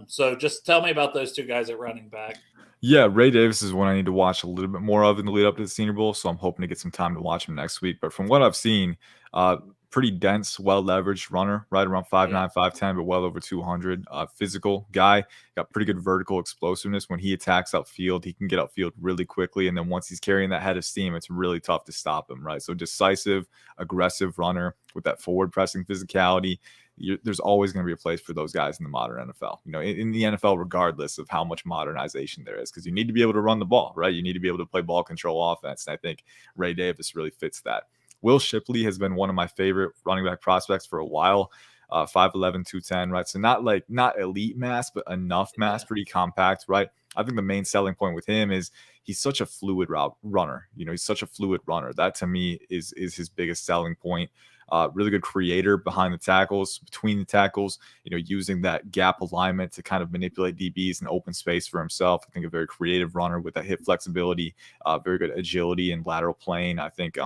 So just tell me about those 2 guys at running back. Yeah, Ray Davis is one I need to watch a little bit more of in the lead up to the Senior Bowl, so I'm hoping to get some time to watch him next week. But from what I've seen, pretty dense, well-leveraged runner, right around 5'9", 5'10", but well over 200. Physical guy, got pretty good vertical explosiveness. When he attacks upfield, he can get upfield really quickly, and then once he's carrying that head of steam, it's really tough to stop him, right? So decisive, aggressive runner with that forward-pressing physicality. There's always going to be a place for those guys in the modern NFL, in the NFL, regardless of how much modernization there is, because you need to be able to run the ball, right? You need to be able to play ball control offense. And I think Ray Davis really fits that. Will Shipley has been one of my favorite running back prospects for a while. 5'11", 210, right? So not elite mass, but enough mass, pretty compact, right? I think the main selling point with him is he's such a fluid route runner. He's such a fluid runner. That to me is his biggest selling point. Really good creator behind the tackles, between the tackles, using that gap alignment to kind of manipulate DBs and open space for himself. I think a very creative runner with that hip flexibility, very good agility and lateral plane. I think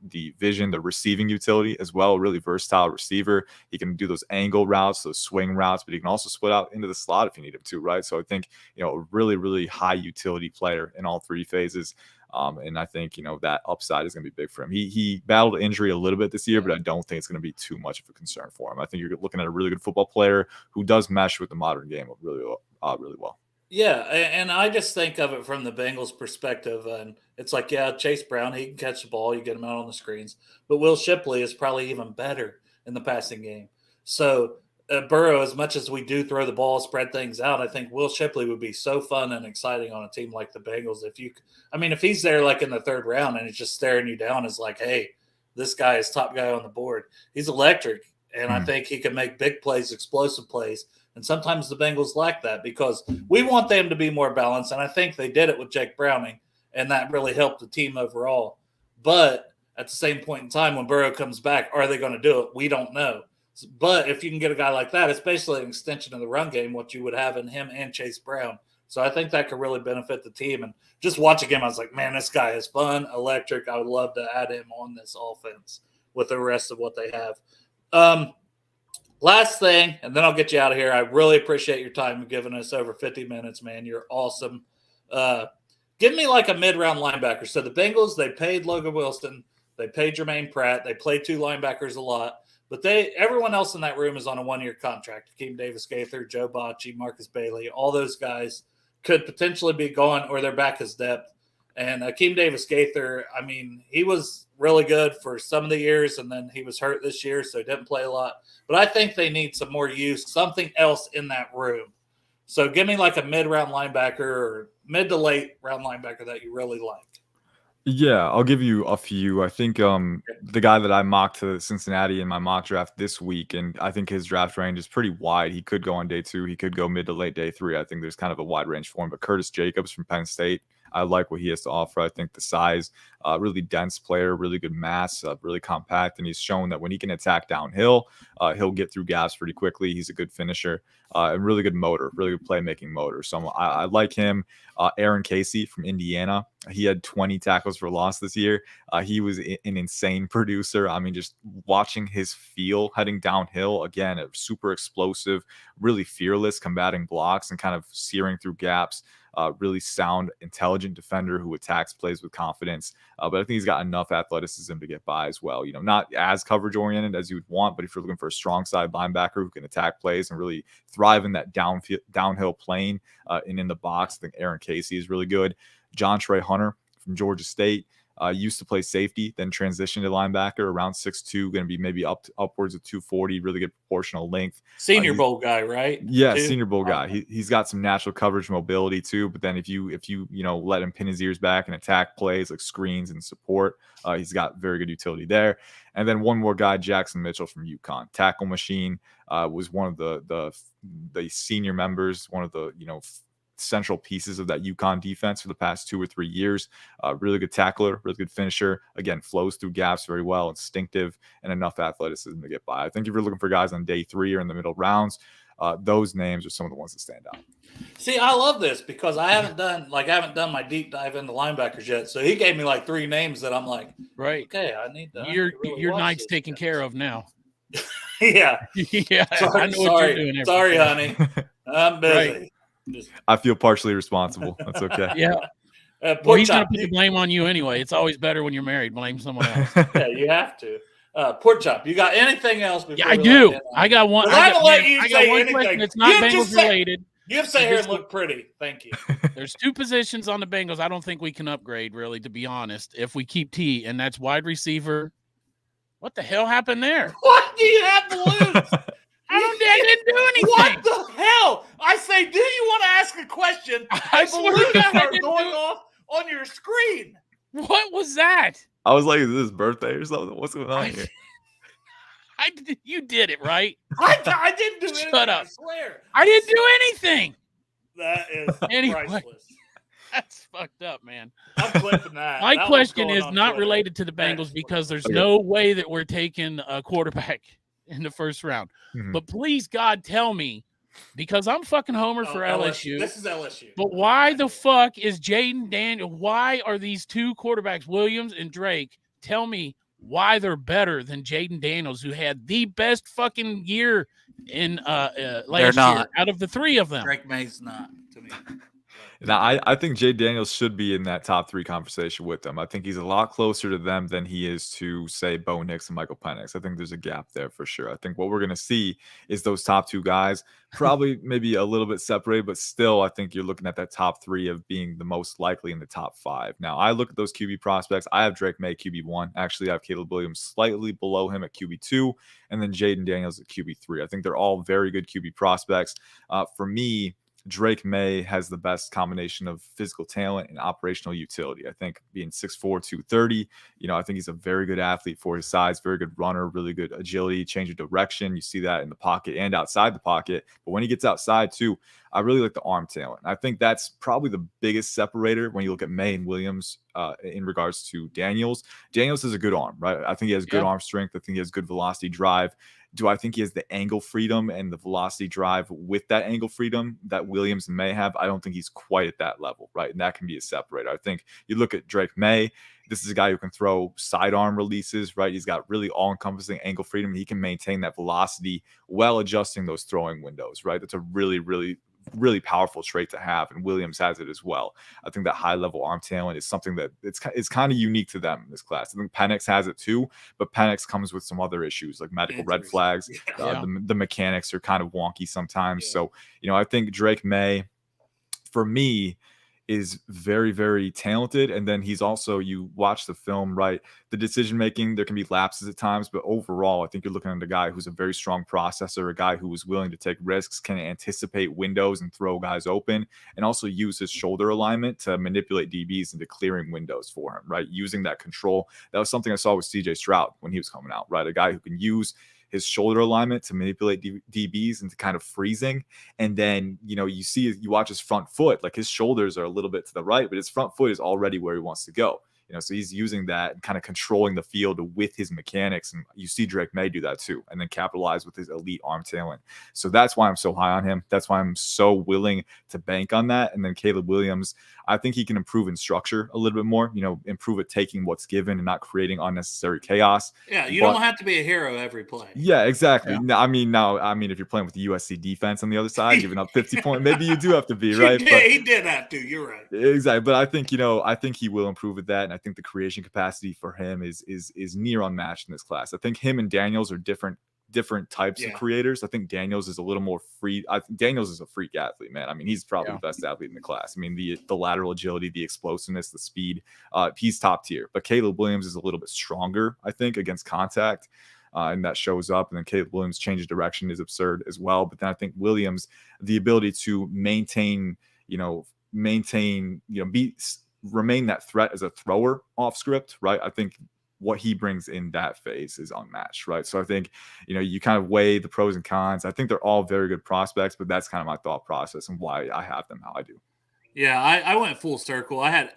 the vision, the receiving utility as well, really versatile receiver. He can do those angle routes, those swing routes, but he can also split out into the slot if you need him to, right? So I think, a really, really high utility player in all three phases. And I think, that upside is going to be big for him. He battled injury a little bit this year, but I don't think it's going to be too much of a concern for him. I think you're looking at a really good football player who does mesh with the modern game really well. Yeah, and I just think of it from the Bengals' perspective, and it's like, yeah, Chase Brown, he can catch the ball, you get him out on the screens, but Will Shipley is probably even better in the passing game. So Burrow, as much as we do throw the ball, spread things out, I think Will Shipley would be so fun and exciting on a team like the Bengals. If he's there like in the third round and he's just staring you down as like, hey, this guy is top guy on the board. He's electric, and I think he can make big plays, explosive plays. And sometimes the Bengals lack that because we want them to be more balanced. And I think they did it with Jake Browning, and that really helped the team overall. But at the same point in time, when Burrow comes back, are they going to do it? We don't know. But if you can get a guy like that, it's basically an extension of the run game, what you would have in him and Chase Brown. So I think that could really benefit the team. And just watching him, I was like, man, this guy is fun, electric. I would love to add him on this offense with the rest of what they have. Last thing, and then I'll get you out of here. I really appreciate your time giving us over 50 minutes, man. You're awesome. Give me like a mid-round linebacker. So the Bengals, they paid Logan Wilson. They paid Jermaine Pratt. They play two linebackers a lot. But everyone else in that room is on a one-year contract. Akeem Davis-Gaither, Joe Bocci, Marcus Bailey, all those guys could potentially be gone or they're back as depth. And Akeem Davis-Gaither, he was really good for some of the years, and then he was hurt this year, so he didn't play a lot. But I think they need some more use, something else in that room. So give me like a mid-round linebacker or mid to late round linebacker that you really like. Yeah, I'll give you a few. I think the guy that I mocked to Cincinnati in my mock draft this week, and I think his draft range is pretty wide. He could go on day 2. He could go mid to late day 3. I think there's kind of a wide range for him. But Curtis Jacobs from Penn State, I like what he has to offer. I think the size, really dense player, really good mass, really compact. And he's shown that when he can attack downhill, he'll get through gaps pretty quickly. He's a good finisher and really good motor, really good playmaking motor. So I like him. Aaron Casey from Indiana. He had 20 tackles for loss this year. He was an insane producer. Just watching his feel heading downhill, again, super explosive, really fearless, combating blocks and kind of searing through gaps. Really sound, intelligent defender who attacks plays with confidence. But I think he's got enough athleticism to get by as well. Not as coverage oriented as you would want, but if you're looking for a strong side linebacker who can attack plays and really thrive in that downhill plane and in the box, I think Aaron Casey is really good. John Trey Hunter from Georgia State. Used to play safety, then transitioned to linebacker, around 6'2", going to be maybe upwards of 240, really good proportional length. Senior Bowl guy, right? Yeah, Senior Bowl guy. He's got some natural coverage mobility too, but then if you let him pin his ears back and attack plays like screens and support, he's got very good utility there. And then one more guy, Jackson Mitchell from UConn, tackle machine, was one of the senior members, one of the central pieces of that UConn defense for the past 2 or 3 years. Really good tackler, really good finisher. Again, flows through gaps very well, instinctive, and enough athleticism to get by. I think if you're looking for guys on day 3 or in the middle rounds, those names are some of the ones that stand out. See, I love this because I haven't done my deep dive into linebackers yet. So he gave me like 3 names that I'm like, right, okay, I need to. Your night's taken care of now. Yeah. Yeah. Sorry, I know what you're doing. Sorry, honey. I'm busy. Right. I feel partially responsible. That's okay. Yeah. Well, he's going to put the blame on you anyway. It's always better when you're married. Blame someone else. Yeah, you have to. Pork chop. You got anything else? Yeah, I do. I got one. I got one question. It's not Bengals related. You sit here and look pretty. Thank you. There's 2 positions on the Bengals I don't think we can upgrade, really, to be honest, if we keep T, and that's wide receiver. What the hell happened there? What do you have to lose? I didn't do anything. What the hell? I say, do you want to ask a question? I swear to God, I didn't going off on your screen. What was that? I was like, is this his birthday or something? What's going on here? You did it, right? I didn't do anything. Shut up. I swear. I didn't do anything. That is Anyway. priceless. That's fucked up, man. I'm clipping that. My That question one's is going on not Twitter. related to the Bengals Next. because there's Okay. no way that we're taking a quarterback in the first round. Mhm. But please, God, tell me, because I'm fucking homer for LSU. This is LSU. But why the fuck is Jaden Daniel? Why are these two quarterbacks, Williams and Drake? Tell me why they're better than Jaden Daniels, who had the best fucking year in last year out of the three of them. Drake May's not to me. Now, I think Jay Daniels should be in that top 3 conversation with them. I think he's a lot closer to them than he is to, say, Bo Nix and Michael Penix. I think there's a gap there for sure. I think what we're going to see is those top 2 guys probably maybe a little bit separated, but still, I think you're looking at that top 3 of being the most likely in the top 5. Now, I look at those QB prospects. I have Drake May QB1. Actually, I have Caleb Williams slightly below him at QB2, and then Jaden Daniels at QB3. I think they're all very good QB prospects. For me, Drake May has the best combination of physical talent and operational utility. I think being 6'4", 230, I think he's a very good athlete for his size, very good runner, really good agility, change of direction. You see that in the pocket and outside the pocket. But when he gets outside too, I really like the arm talent. I think that's probably the biggest separator when you look at May and Williams in regards to Daniels. Daniels has a good arm, right? I think he has good arm strength. I think he has good velocity drive. Do I think he has the angle freedom and the velocity drive with that angle freedom that Williams may have? I don't think he's quite at that level, right? And that can be a separator. I think you look at Drake May, this is a guy who can throw sidearm releases, right? He's got really all-encompassing angle freedom. He can maintain that velocity while adjusting those throwing windows, right? That's a really, really, really powerful trait to have, and Williams has it as well. I think that high-level arm talent is something that it's kind of unique to them in this class. I think Penix has it too, but Penix comes with some other issues like medical red flags. The mechanics are kind of wonky sometimes. So, I think Drake May, for me, is very, very talented. And then he's also, you watch the film, right? The decision making, there can be lapses at times, but overall, I think you're looking at a guy who's a very strong processor, a guy who is willing to take risks, can anticipate windows and throw guys open, and also use his shoulder alignment to manipulate DBs into clearing windows for him, right? Using that control. That was something I saw with CJ Stroud when he was coming out, right? A guy who can use his shoulder alignment to manipulate DBs into kind of freezing. And then, you watch his front foot, like his shoulders are a little bit to the right, but his front foot is already where he wants to go. So he's using that and kind of controlling the field with his mechanics. And you see Drake May do that too, and then capitalize with his elite arm talent. So that's why I'm so high on him. That's why I'm so willing to bank on that. And then Caleb Williams, I think he can improve in structure a little bit more, improve at taking what's given and not creating unnecessary chaos. Yeah, you don't have to be a hero every play. Yeah, exactly. Yeah. I mean, if you're playing with the USC defense on the other side, giving up 50 points, maybe you do have to be, right? He did have to. You're right. Exactly. But I think, I think he will improve at that. And I think the creation capacity for him is near unmatched in this class. I think him and Daniels are different types of creators. I think Daniels is a little more free. Daniels is a freak athlete, man. I mean, he's probably the best athlete in the class. I mean, the lateral agility, the explosiveness, the speed, he's top tier. But Caleb Williams is a little bit stronger, I think, against contact. And that shows up. And then Caleb Williams' change of direction is absurd as well. But then I think Williams, the ability to maintain, remain that threat as a thrower off script, right? I think what he brings in that phase is unmatched, right? So I think, you kind of weigh the pros and cons. I think they're all very good prospects, but that's kind of my thought process and why I have them how I do. Yeah, I went full circle. I had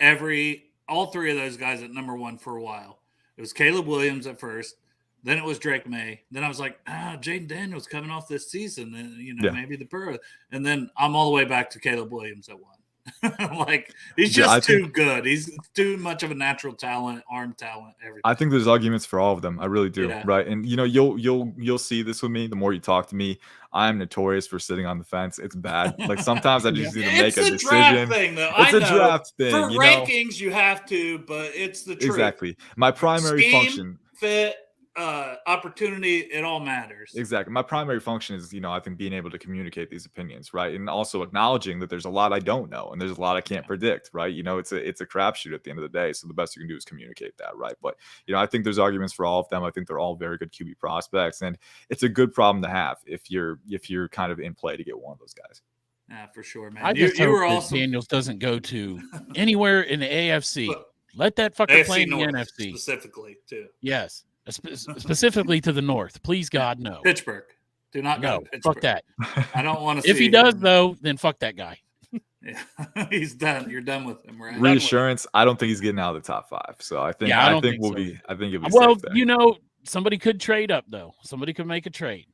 all 3 of those guys at number 1 for a while. It was Caleb Williams at first. Then it was Drake May. Then I was like, Jaden Daniels coming off this season, and maybe the pro. And then I'm all the way back to Caleb Williams at 1. Like he's just too good. He's too much of a natural talent, arm talent, everything. I think there's arguments for all of them. I really do. Right. And you'll see this with me. The more you talk to me, I'm notorious for sitting on the fence. It's bad. Like sometimes I just need to make a decision. Draft thing, though. It's a draft thing. For rankings, you have to, but it's the truth. Exactly. My primary function, fit, opportunity, it all matters. Exactly. My primary function is, I think being able to communicate these opinions, right? And also acknowledging that there's a lot I don't know and there's a lot I can't predict, right? It's a crapshoot at the end of the day. So the best you can do is communicate that, right? But, I think there's arguments for all of them. I think they're all very good QB prospects, and it's a good problem to have if you're kind of in play to get one of those guys. Yeah, for sure, man. I just hope that Daniels doesn't go to anywhere in the AFC. Let that fucker play in the NFC. Specifically, too. Yes. Specifically to the north. Please, God, no. Pittsburgh. Do not go to Pittsburgh. Fuck that. I don't want to see If he does, though, then fuck that guy. Yeah, he's done. You're done with him, right? Reassurance. I don't think he's getting out of the top 5. So I think I don't think think we'll so. be. I think it'll be Well, safe there. Somebody could trade up though. Somebody could make a trade.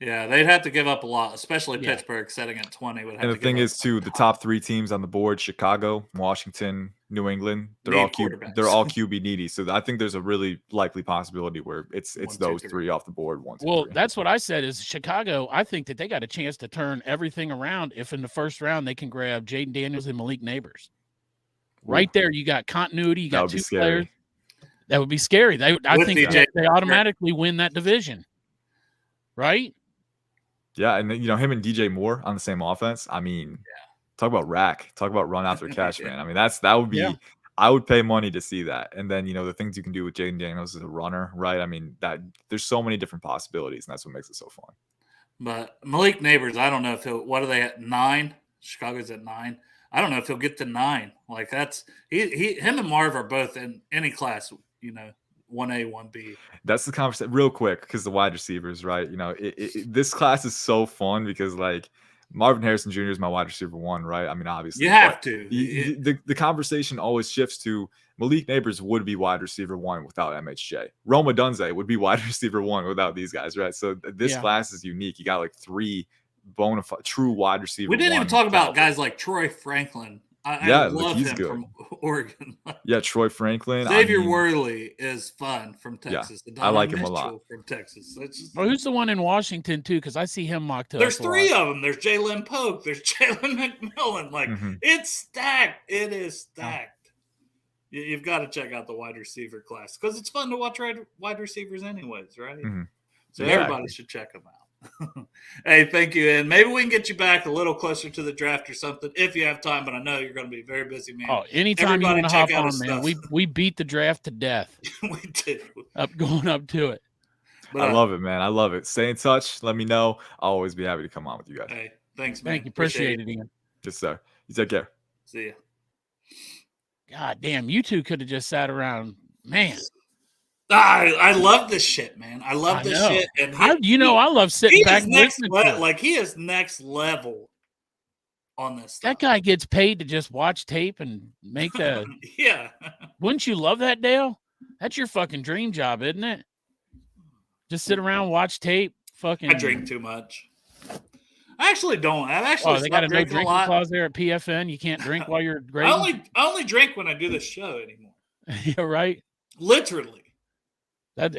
Yeah, they'd have to give up a lot, especially Pittsburgh setting at 20. Would have and the to thing give is, too, the top 3 teams on the board: Chicago, Washington, New England. They're all QB needy. So I think there's a really likely possibility where it's those 3 off the board. 1, 2, well, 3. That's what I said. Is Chicago? I think that they got a chance to turn everything around if in the first round they can grab Jaden Daniels and Malik Neighbors. Right there, you got continuity. You got 2 players. That would be scary. I think they automatically win that division. Right? Yeah, and him and DJ Moore on the same offense. I mean, talk about rack. Talk about run after catch, man. I mean, that would be. Yeah. I would pay money to see that. And then the things you can do with Jaden Daniels as a runner, right? I mean, there's so many different possibilities, and that's what makes it so fun. But Malik Neighbors, I don't know if what are they at 9? Chicago's at 9. I don't know if he'll get to 9. Like that's him and Marv are both in any class. 1A, 1B. That's the conversation real quick because the wide receivers, right? This class is so fun because like Marvin Harrison Jr. is my wide receiver 1, right? I mean, obviously you have to. The conversation always shifts to Malik Neighbors would be wide receiver 1 without MHJ. Roma Dunze would be wide receiver 1 without these guys, right? So this class is unique. You got like 3 bona fide true wide receiver. We didn't even talk about guys like Troy Franklin. I love him good. From Oregon. Yeah, Troy Franklin. Xavier Worley is fun from Texas. Yeah, I like him a lot. From Texas. Who's the one in Washington too? Because I see him mocked up. There's 3 of them. There's Jalen Polk. There's Jalen McMillan. Like it's stacked. It is stacked. You've got to check out the wide receiver class because it's fun to watch wide receivers, anyways, right? So everybody should check them out. Hey, thank you. And maybe we can get you back a little closer to the draft or something if you have time, but I know you're going to be very busy, man. Oh, anytime you want to hop on, man. We beat the draft to death. We did. Going up to it. But, I love it, man. I love it. Stay in touch. Let me know. I'll always be happy to come on with you guys. Hey, thanks, man. Thank you. Appreciate it, Ian. Yes, sir. You take care. See ya. God damn, you two could have just sat around. Man. I love this shit, man. I love this shit. And I love sitting back and listening to it. Like he is next level on this stuff. That guy gets paid to just watch tape and make the yeah. Wouldn't you love that, Dale? That's your fucking dream job, isn't it? Just sit around, watch tape. Fucking. I drink too much. I actually don't. I've actually they got a no drinking clause there at PFN. You can't drink while you're grading. I only drink when I do this show anymore. Yeah, right. Literally. When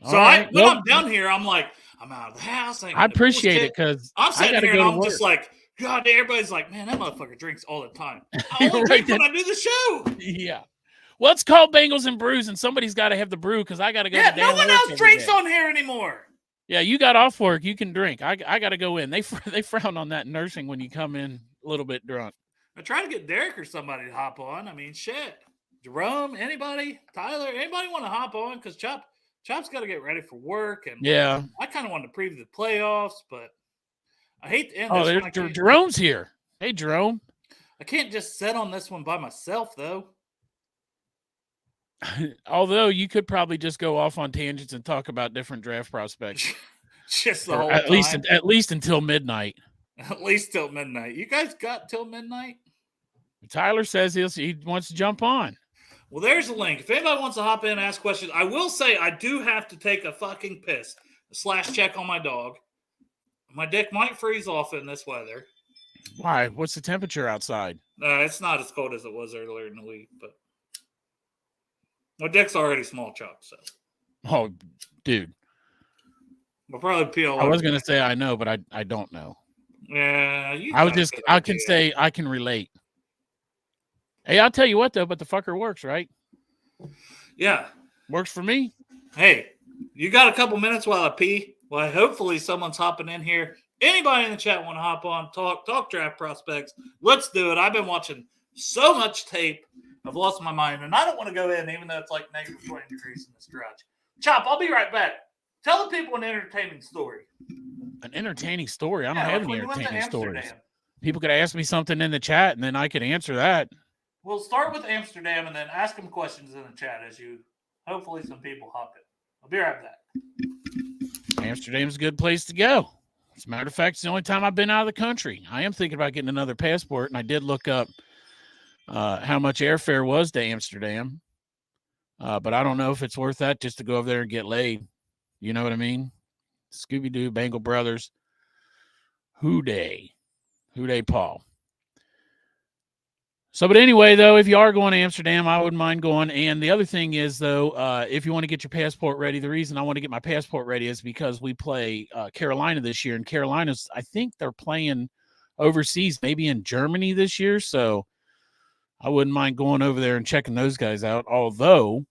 I'm down here, I'm like, I'm out of the house. I appreciate it because I'm sitting here and I'm just like, God, everybody's like, man, that motherfucker drinks all the time. I only drink when I do the show. Yeah. Well, it's called Bengals and Brews, and somebody's got to have the brew because I got to go. Yeah, no one else drinks on here anymore. Yeah, you got off work, you can drink. I got to go in. They frown on that nursing when you come in a little bit drunk. I try to get Derek or somebody to hop on. I mean, shit. Jerome, anybody, Tyler, anybody want to hop on? Because Chop's got to get ready for work, and I kind of wanted to preview the playoffs, but I hate to end this. Oh, Jerome's here. Hey, Jerome. I can't just sit on this one by myself, though. Although you could probably just go off on tangents and talk about different draft prospects. Just the whole at time. At least until midnight. At least till midnight. You guys got till midnight? Tyler says he wants to jump on. Well, there's a link. If anybody wants to hop in and ask questions, I will say I do have to take a fucking piss. / check on my dog. My dick might freeze off in this weather. Why? What's the temperature outside? It's not as cold as it was earlier in the week, but my dick's already small chop, so. Oh, dude. We'll probably peel. I was going to say I know, but I don't know. Yeah. I can say I can relate. Hey, I'll tell you what, though, but the fucker works, right? Yeah. Works for me. Hey, you got a couple minutes while I pee? Well, hopefully someone's hopping in here. Anybody in the chat want to hop on, talk draft prospects? Let's do it. I've been watching so much tape. I've lost my mind, and I don't want to go in, even though it's like negative 20 degrees in this garage. Chop, I'll be right back. Tell the people an entertaining story. An entertaining story? I don't have any entertaining stories. People could ask me something in the chat, and then I could answer that. We'll start with Amsterdam and then ask them questions in the chat as hopefully some people hop in. I'll be right back. Amsterdam's a good place to go. As a matter of fact, it's the only time I've been out of the country. I am thinking about getting another passport, and I did look up how much airfare was to Amsterdam. But I don't know if it's worth that just to go over there and get laid. You know what I mean? Scooby-Doo, Bangle Brothers, Hooday Paul. So, but anyway, though, if you are going to Amsterdam, I wouldn't mind going. And the other thing is, though, if you want to get your passport ready, the reason I want to get my passport ready is because we play Carolina this year. And Carolina's, I think they're playing overseas, maybe in Germany this year. So I wouldn't mind going over there and checking those guys out. Although,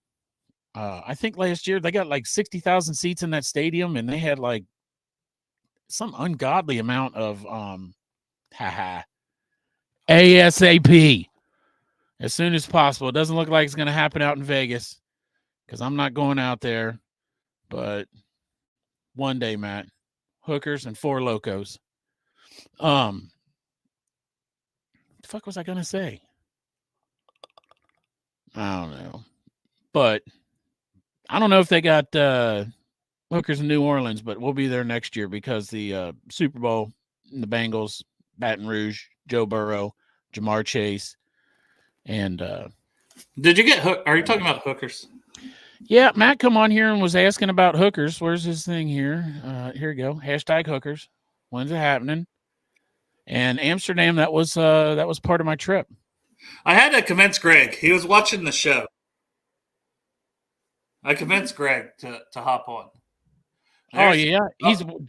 I think last year they got like 60,000 seats in that stadium, and they had like some ungodly amount of ASAP as soon as possible. It doesn't look like it's going to happen out in Vegas because I'm not going out there. But one day, Matt, hookers and four locos. The fuck was I going to say? I don't know. But I don't know if they got hookers in New Orleans, but we'll be there next year because the Super Bowl and the Bengals, Baton Rouge, Joe Burrow, Jamar Chase, and did you get Are you talking about hookers? Yeah, Matt come on here and was asking about hookers. Where's this thing here? Here we go. Hashtag hookers. When's it happening? And Amsterdam, that was part of my trip. I had to convince Greg. He was watching the show. I convinced Greg to hop on.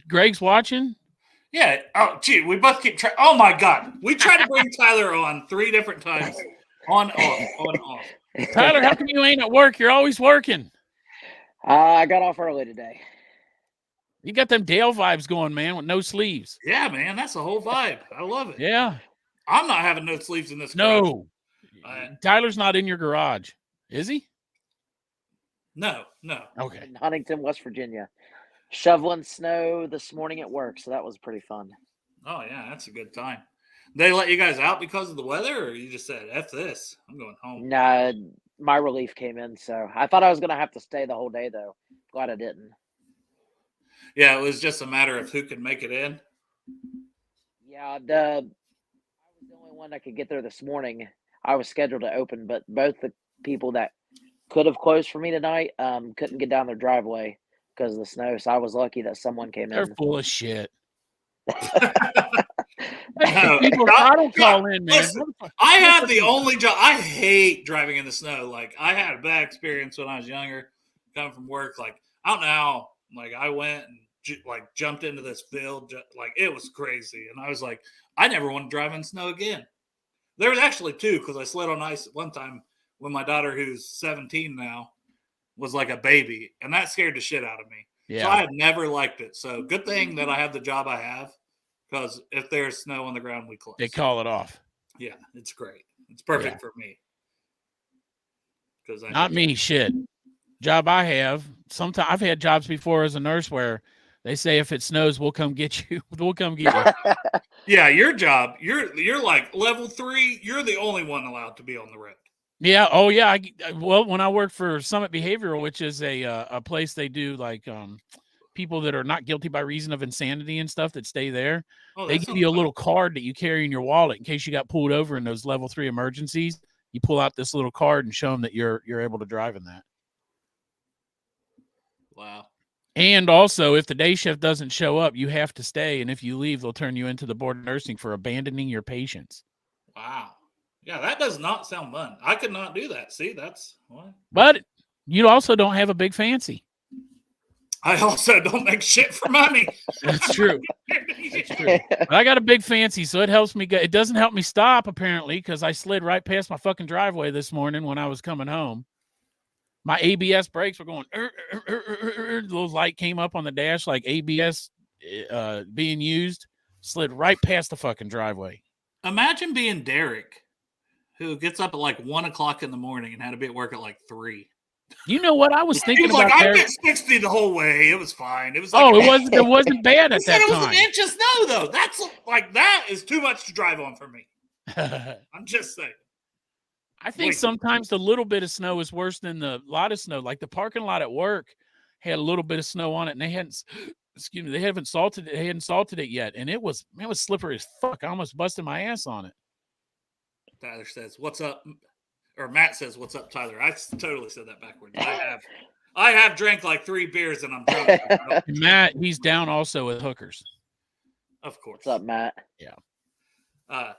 Greg's watching? Yeah. Oh, gee, we both keep trying. Oh, my God. We tried to bring Tyler on 3 different times. On, off. Tyler, how come you ain't at work? You're always working. I got off early today. You got them Dale vibes going, man, with no sleeves. Yeah, man. That's the whole vibe. I love it. Yeah. I'm not having no sleeves in this. No. Tyler's not in your garage. Is he? No. Okay. In Huntington, West Virginia. Shoveling snow this morning at work, so that was pretty fun. Oh, yeah, that's a good time. They let you guys out because of the weather, or you just said, F this, I'm going home? Nah, my relief came in, so I thought I was going to have to stay the whole day, though. Glad I didn't. Yeah, it was just a matter of who could make it in. Yeah, I was the only one that could get there this morning. I was scheduled to open, but both the people that could have closed for me tonight couldn't get down their driveway because of the snow, so I was lucky that someone came in. They're full of shit. People, I don't call in, man. Listen, I have the only job. I hate driving in the snow. Like, I had a bad experience when I was younger, coming from work. Like, I don't know how. Like, I went and jumped into this field. Like, it was crazy. And I was like, I never want to drive in snow again. There was actually 2 because I slid on ice one time when my daughter, who's 17 now, was like a baby, and that scared the shit out of me. Yeah. So I had never liked it. So good thing that I have the job I have, because if there's snow on the ground, we close. They call it off. Yeah, it's great. It's perfect for me. Not me, shit. Job I have. Sometimes I've had jobs before as a nurse where they say if it snows, we'll come get you. We'll come get you. Yeah, your job. You're like level 3. You're the only one allowed to be on the road. Yeah. Oh, yeah. Well, when I worked for Summit Behavioral, which is a place they do like people that are not guilty by reason of insanity and stuff that stay there, they give you a little card that you carry in your wallet in case you got pulled over in those level 3 emergencies. You pull out this little card and show them that you're able to drive in that. Wow. And also, if the day shift doesn't show up, you have to stay. And if you leave, they'll turn you into the board of nursing for abandoning your patients. Wow. Yeah, that does not sound fun. I could not do that. See, that's what. But you also don't have a big fancy. I also don't make shit for money. That's true. That's true. But I got a big fancy, so it helps me. It doesn't help me stop, apparently, because I slid right past my fucking driveway this morning when I was coming home. My ABS brakes were going. The little light came up on the dash like ABS being used. Slid right past the fucking driveway. Imagine being Derek, who gets up at like 1 o'clock in the morning and had to be at work at like 3. You know what I was thinking about? I went 60 the whole way. It was fine. It was like it wasn't bad at that time. It was an inch of snow though. That's like that is too much to drive on for me. I'm just saying. I think sometimes the little bit of snow is worse than the lot of snow. Like the parking lot at work had a little bit of snow on it, and they hadn't excuse me, they hadn't salted it yet, and it was slippery as fuck. I almost busted my ass on it. Tyler says, "What's up?" Or Matt says, "What's up, Tyler?" I totally said that backwards. I have drank like 3 beers and I'm drunk. And Matt, he's down also with hookers. Of course. What's up, Matt? Yeah.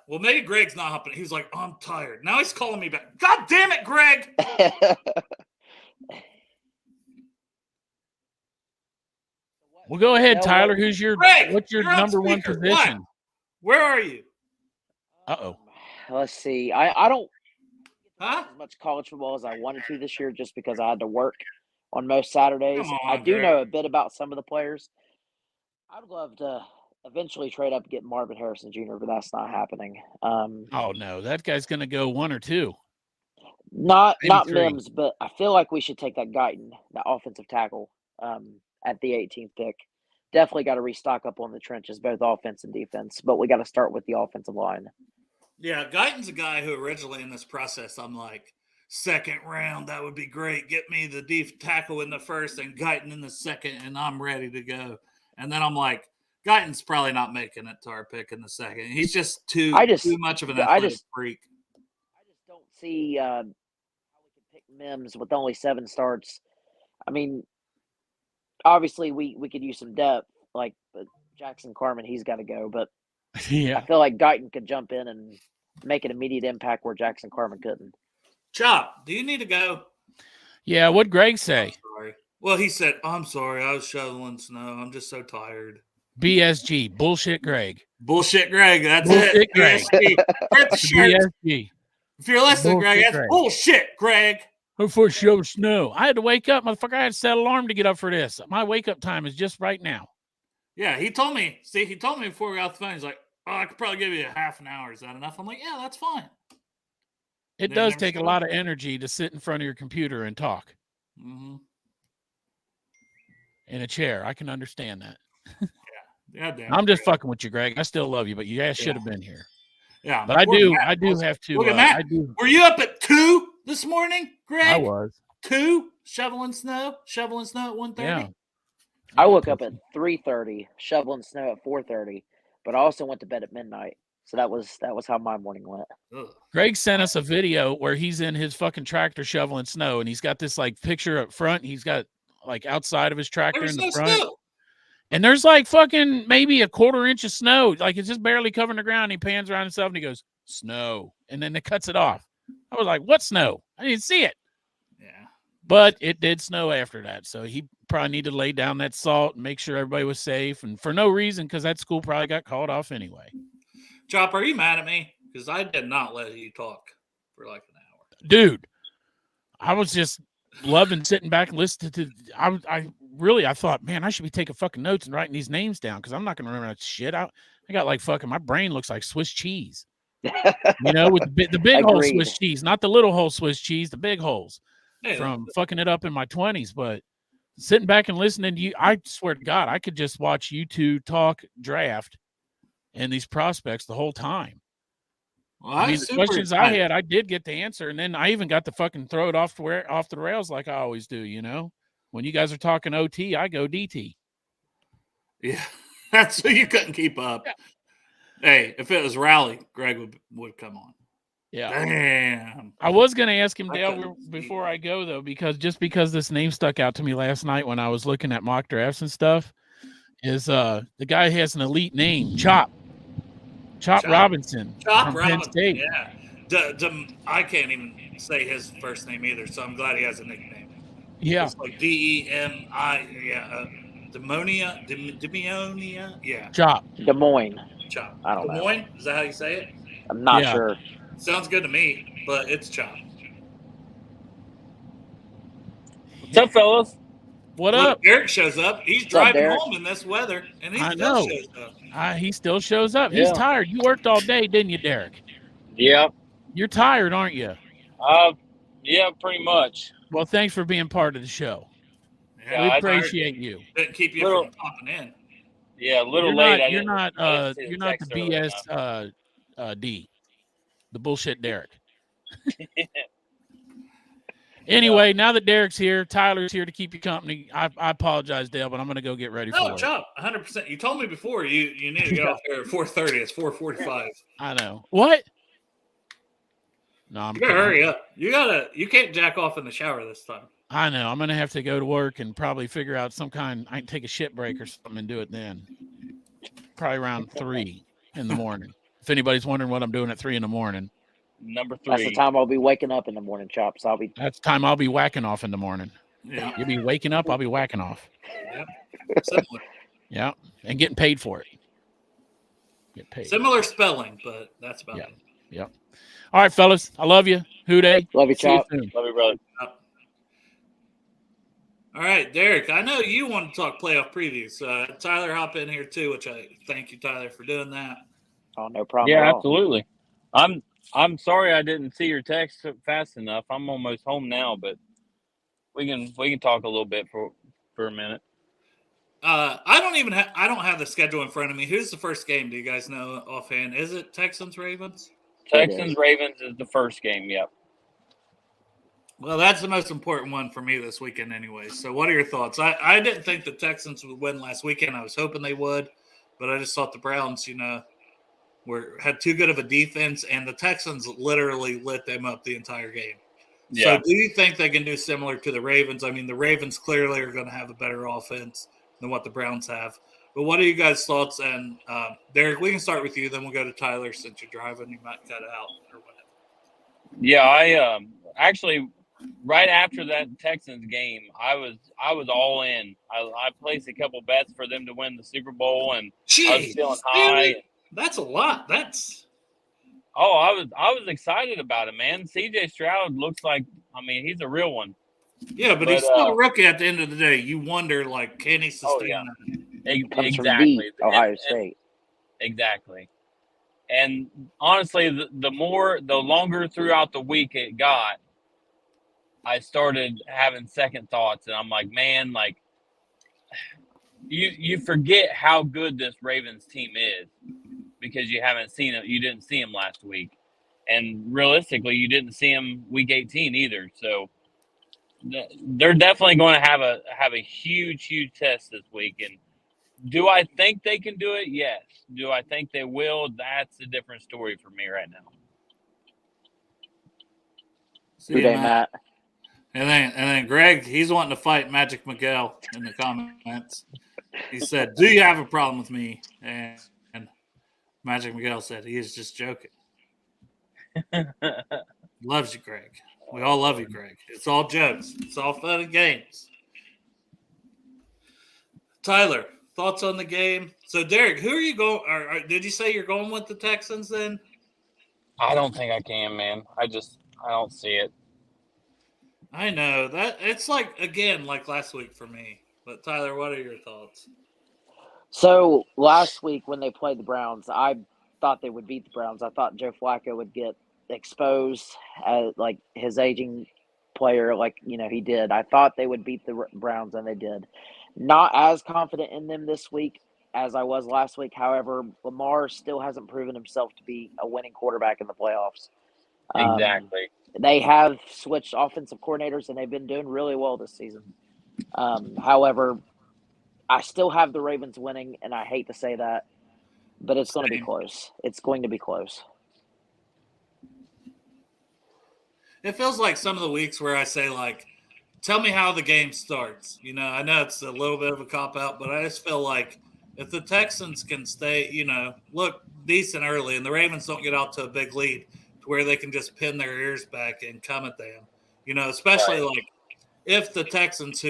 Well, maybe Greg's not hopping. He was like, "I'm tired." Now he's calling me back. God damn it, Greg! Well, go ahead, Tyler. Who's your Greg, what's your number one position? What? Where are you? Uh-oh. Let's see. I don't as much college football as I wanted to this year just because I had to work on most Saturdays. Come on, I do Greg. know a bit about some of the players. I'd love to eventually trade up and get Marvin Harrison Jr., but that's not happening. Oh no, that guy's going to go 1 or 2. Not Maybe 3. Mims, but I feel like we should take that Guyton, that offensive tackle, at the 18th pick. Definitely got to restock up on the trenches, both offense and defense, but we got to start with the offensive line. Yeah, Guyton's a guy who originally in this process, I'm like, 2nd round, that would be great. Get me the deep tackle in the 1st and Guyton in the 2nd, and I'm ready to go. And then I'm like, Guyton's probably not making it to our pick in the 2nd. He's just too much of an athletic freak. I just don't see how we can pick Mims with only 7 starts. I mean, obviously we could use some depth, like Jackson Carman, he's got to go, but Yeah. I feel like Guyton could jump in and make an immediate impact where Jackson Carman couldn't. Chop, do you need to go? Yeah, what'd Greg say? Sorry. Well, he said, "I'm sorry, I was shoveling snow. I'm just so tired." BSG, bullshit Greg. Bullshit Greg, that's Bullshit it. Greg. BSG. Print the shirt. BSG. If you're listening, Bullshit Greg, that's Greg. bullshit, Greg. Before show snow. I had to wake up, motherfucker. I had to set an alarm to get up for this. My wake up time is just right now. Yeah, he told me. See, he told me before we got off the phone. He's like, "Oh, I could probably give you a half an hour. Is that enough?" I'm like, "Yeah, that's fine." It They does never take a showed lot up. of energy to sit in front of your computer and talk Mm-hmm. in a chair. I can understand that. Yeah, damn. I'm just fucking with you, Greg. I still love you, but you guys should have been here. Yeah, But I poor do Matt. have to. Look at Matt. I do. Were you up at 2 this morning, Greg? I was. 2 shoveling snow at 1:30. Yeah. I woke up at 3:30, shoveling snow at 4:30, but I also went to bed at midnight. So that was how my morning went. Ugh. Greg sent us a video where he's in his fucking tractor shoveling snow, and he's got this like picture up front. He's got like outside of his tractor There was in the no front. snow. And there's like fucking maybe a 1/4 inch of snow. Like it's just barely covering the ground. He pans around himself and he goes, "Snow." And then it cuts it off. I was like, "What snow?" I didn't see it. Yeah. But it did snow after that. So he probably needed to lay down that salt and make sure everybody was safe. And for no reason, because that school probably got called off anyway. Chop, are you mad at me? Because I did not let you talk for like an hour. Dude, I was just loving sitting back and listening to I thought, man, I should be taking fucking notes and writing these names down because I'm not gonna remember that shit. I got like fucking my brain looks like Swiss cheese. You know, with the big hole Agreed. Swiss cheese, not the little hole Swiss cheese, the big holes Hey, from fucking it up in my 20s. But sitting back and listening to you, I swear to God, I could just watch you two talk draft and these prospects the whole time. well, I mean, was the super questions I excited. had, I did get the answer, and then I even got to fucking throw it off the rails like I always do. You know, when you guys are talking OT, I go DT. Yeah, that's so you couldn't keep up. Yeah. Hey, if it was rally, Greg would come on. Yeah. Damn. I was going to ask him, I Dale, couldn't see before I go, though, because this name stuck out to me last night when I was looking at mock drafts and stuff, is the guy has an elite name, Chop Robinson Chop from Penn Robinson. State. Yeah. I can't even say his first name either, so I'm glad he has a nickname. Yeah. It's like DEMI. Yeah. Demonia. Yeah. Chop. Des Moines. Chop. I don't Des know. Moines? Is that how you say it? I'm not Yeah. sure. Sounds good to me, but it's Chop. What's up, fellas? What Look, up? Derek shows up. He's up, driving Derek? home in this weather, and he I still know. shows up. He still shows up. He's Yeah. tired. You worked all day, didn't you, Derek? Yeah. You're tired, aren't you? Yeah, pretty much. Well, thanks for being part of the show. Yeah, We I appreciate you. Didn't keep you Little- from popping in. Yeah, a little You're late. not. I You're didn't- not. I didn't see You're not the text earlier BS D, the bullshit Derek. Anyway, now that Derek's here, Tyler's here to keep you company. I apologize, Dale, but I'm going to go get ready for work. Chop, 100%. You told me before you need to get off here at 4:30. It's 4:45. I know. What? No, I'm you gotta hurry up. You can't jack off in the shower this time. I know. I'm going to have to go to work and probably figure out some kind. I can take a shit break or something and do it then. Probably around 3 in the morning. If anybody's wondering what I'm doing at 3 in the morning. Number 3. That's the time I'll be waking up in the morning, Chops. That's the time I'll be whacking off in the morning. Yeah. You'll be waking up, I'll be whacking off. Yep. Similar. Yeah. And getting paid for it. Get paid. Similar spelling, but that's about it. Yep. All right, fellas. I love you. Hooday. Love you, Chop. Love you, brother. All right, Derek, I know you want to talk playoff previews. Tyler, hop in here too, which I thank you, Tyler, for doing that. Oh, no problem. Yeah, absolutely. I'm sorry I didn't see your text fast enough. I'm almost home now, but we can talk a little bit for a minute. I don't have the schedule in front of me. Who's the first game? Do you guys know offhand? Is it Texans Ravens? Texans Ravens is the first game. Yep. Well, that's the most important one for me this weekend anyway. So what are your thoughts? I didn't think the Texans would win last weekend. I was hoping they would, but I just thought the Browns, had too good of a defense, and the Texans literally lit them up the entire game. Yeah. So do you think they can do similar to the Ravens? I mean, the Ravens clearly are going to have a better offense than what the Browns have. But what are you guys' thoughts? And Derek, we can start with you, then we'll go to Tyler since you're driving. You might cut out or whatever. Yeah, I actually right after that Texans game, I was all in. I placed a couple bets for them to win the Super Bowl, and I was feeling high. That's a lot. I was excited about it, man. CJ Stroud looks like, he's a real one. Yeah, but he's still a rookie at the end of the day. You wonder, can he sustain that? Exactly. Ohio State. Exactly. And honestly, the longer throughout the week it got, I started having second thoughts, and I'm like, man, you forget how good this Ravens team is because you haven't seen it. You didn't see him last week, and realistically, you didn't see him week 18 either. So they're definitely going to have a huge test this week. And do I think they can do it? Yes. Do I think they will? That's a different story for me right now. See you, Matt. And then Greg, he's wanting to fight Magic Miguel in the comments. He said, "Do you have a problem with me?" And Magic Miguel said, "He is just joking." Loves you, Greg. We all love you, Greg. It's all jokes. It's all fun and games. Tyler, thoughts on the game? So, Derek, who are you going? Did you say you're going with the Texans then? I don't think I can, man. I don't see it. I know that it's like last week for me. But Tyler, what are your thoughts? So last week when they played the Browns, I thought they would beat the Browns. I thought Joe Flacco would get exposed as his aging player, he did. I thought they would beat the Browns, and they did. Not as confident in them this week as I was last week. However, Lamar still hasn't proven himself to be a winning quarterback in the playoffs. Exactly. They have switched offensive coordinators, and they've been doing really well this season. However, I still have the Ravens winning, and I hate to say that, but it's going to be close. It's going to be close. It feels like some of the weeks where I say, tell me how the game starts. I know it's a little bit of a cop-out, but I just feel like if the Texans can stay, look decent early and the Ravens don't get out to a big lead to where they can just pin their ears back and come at them, especially if the Texans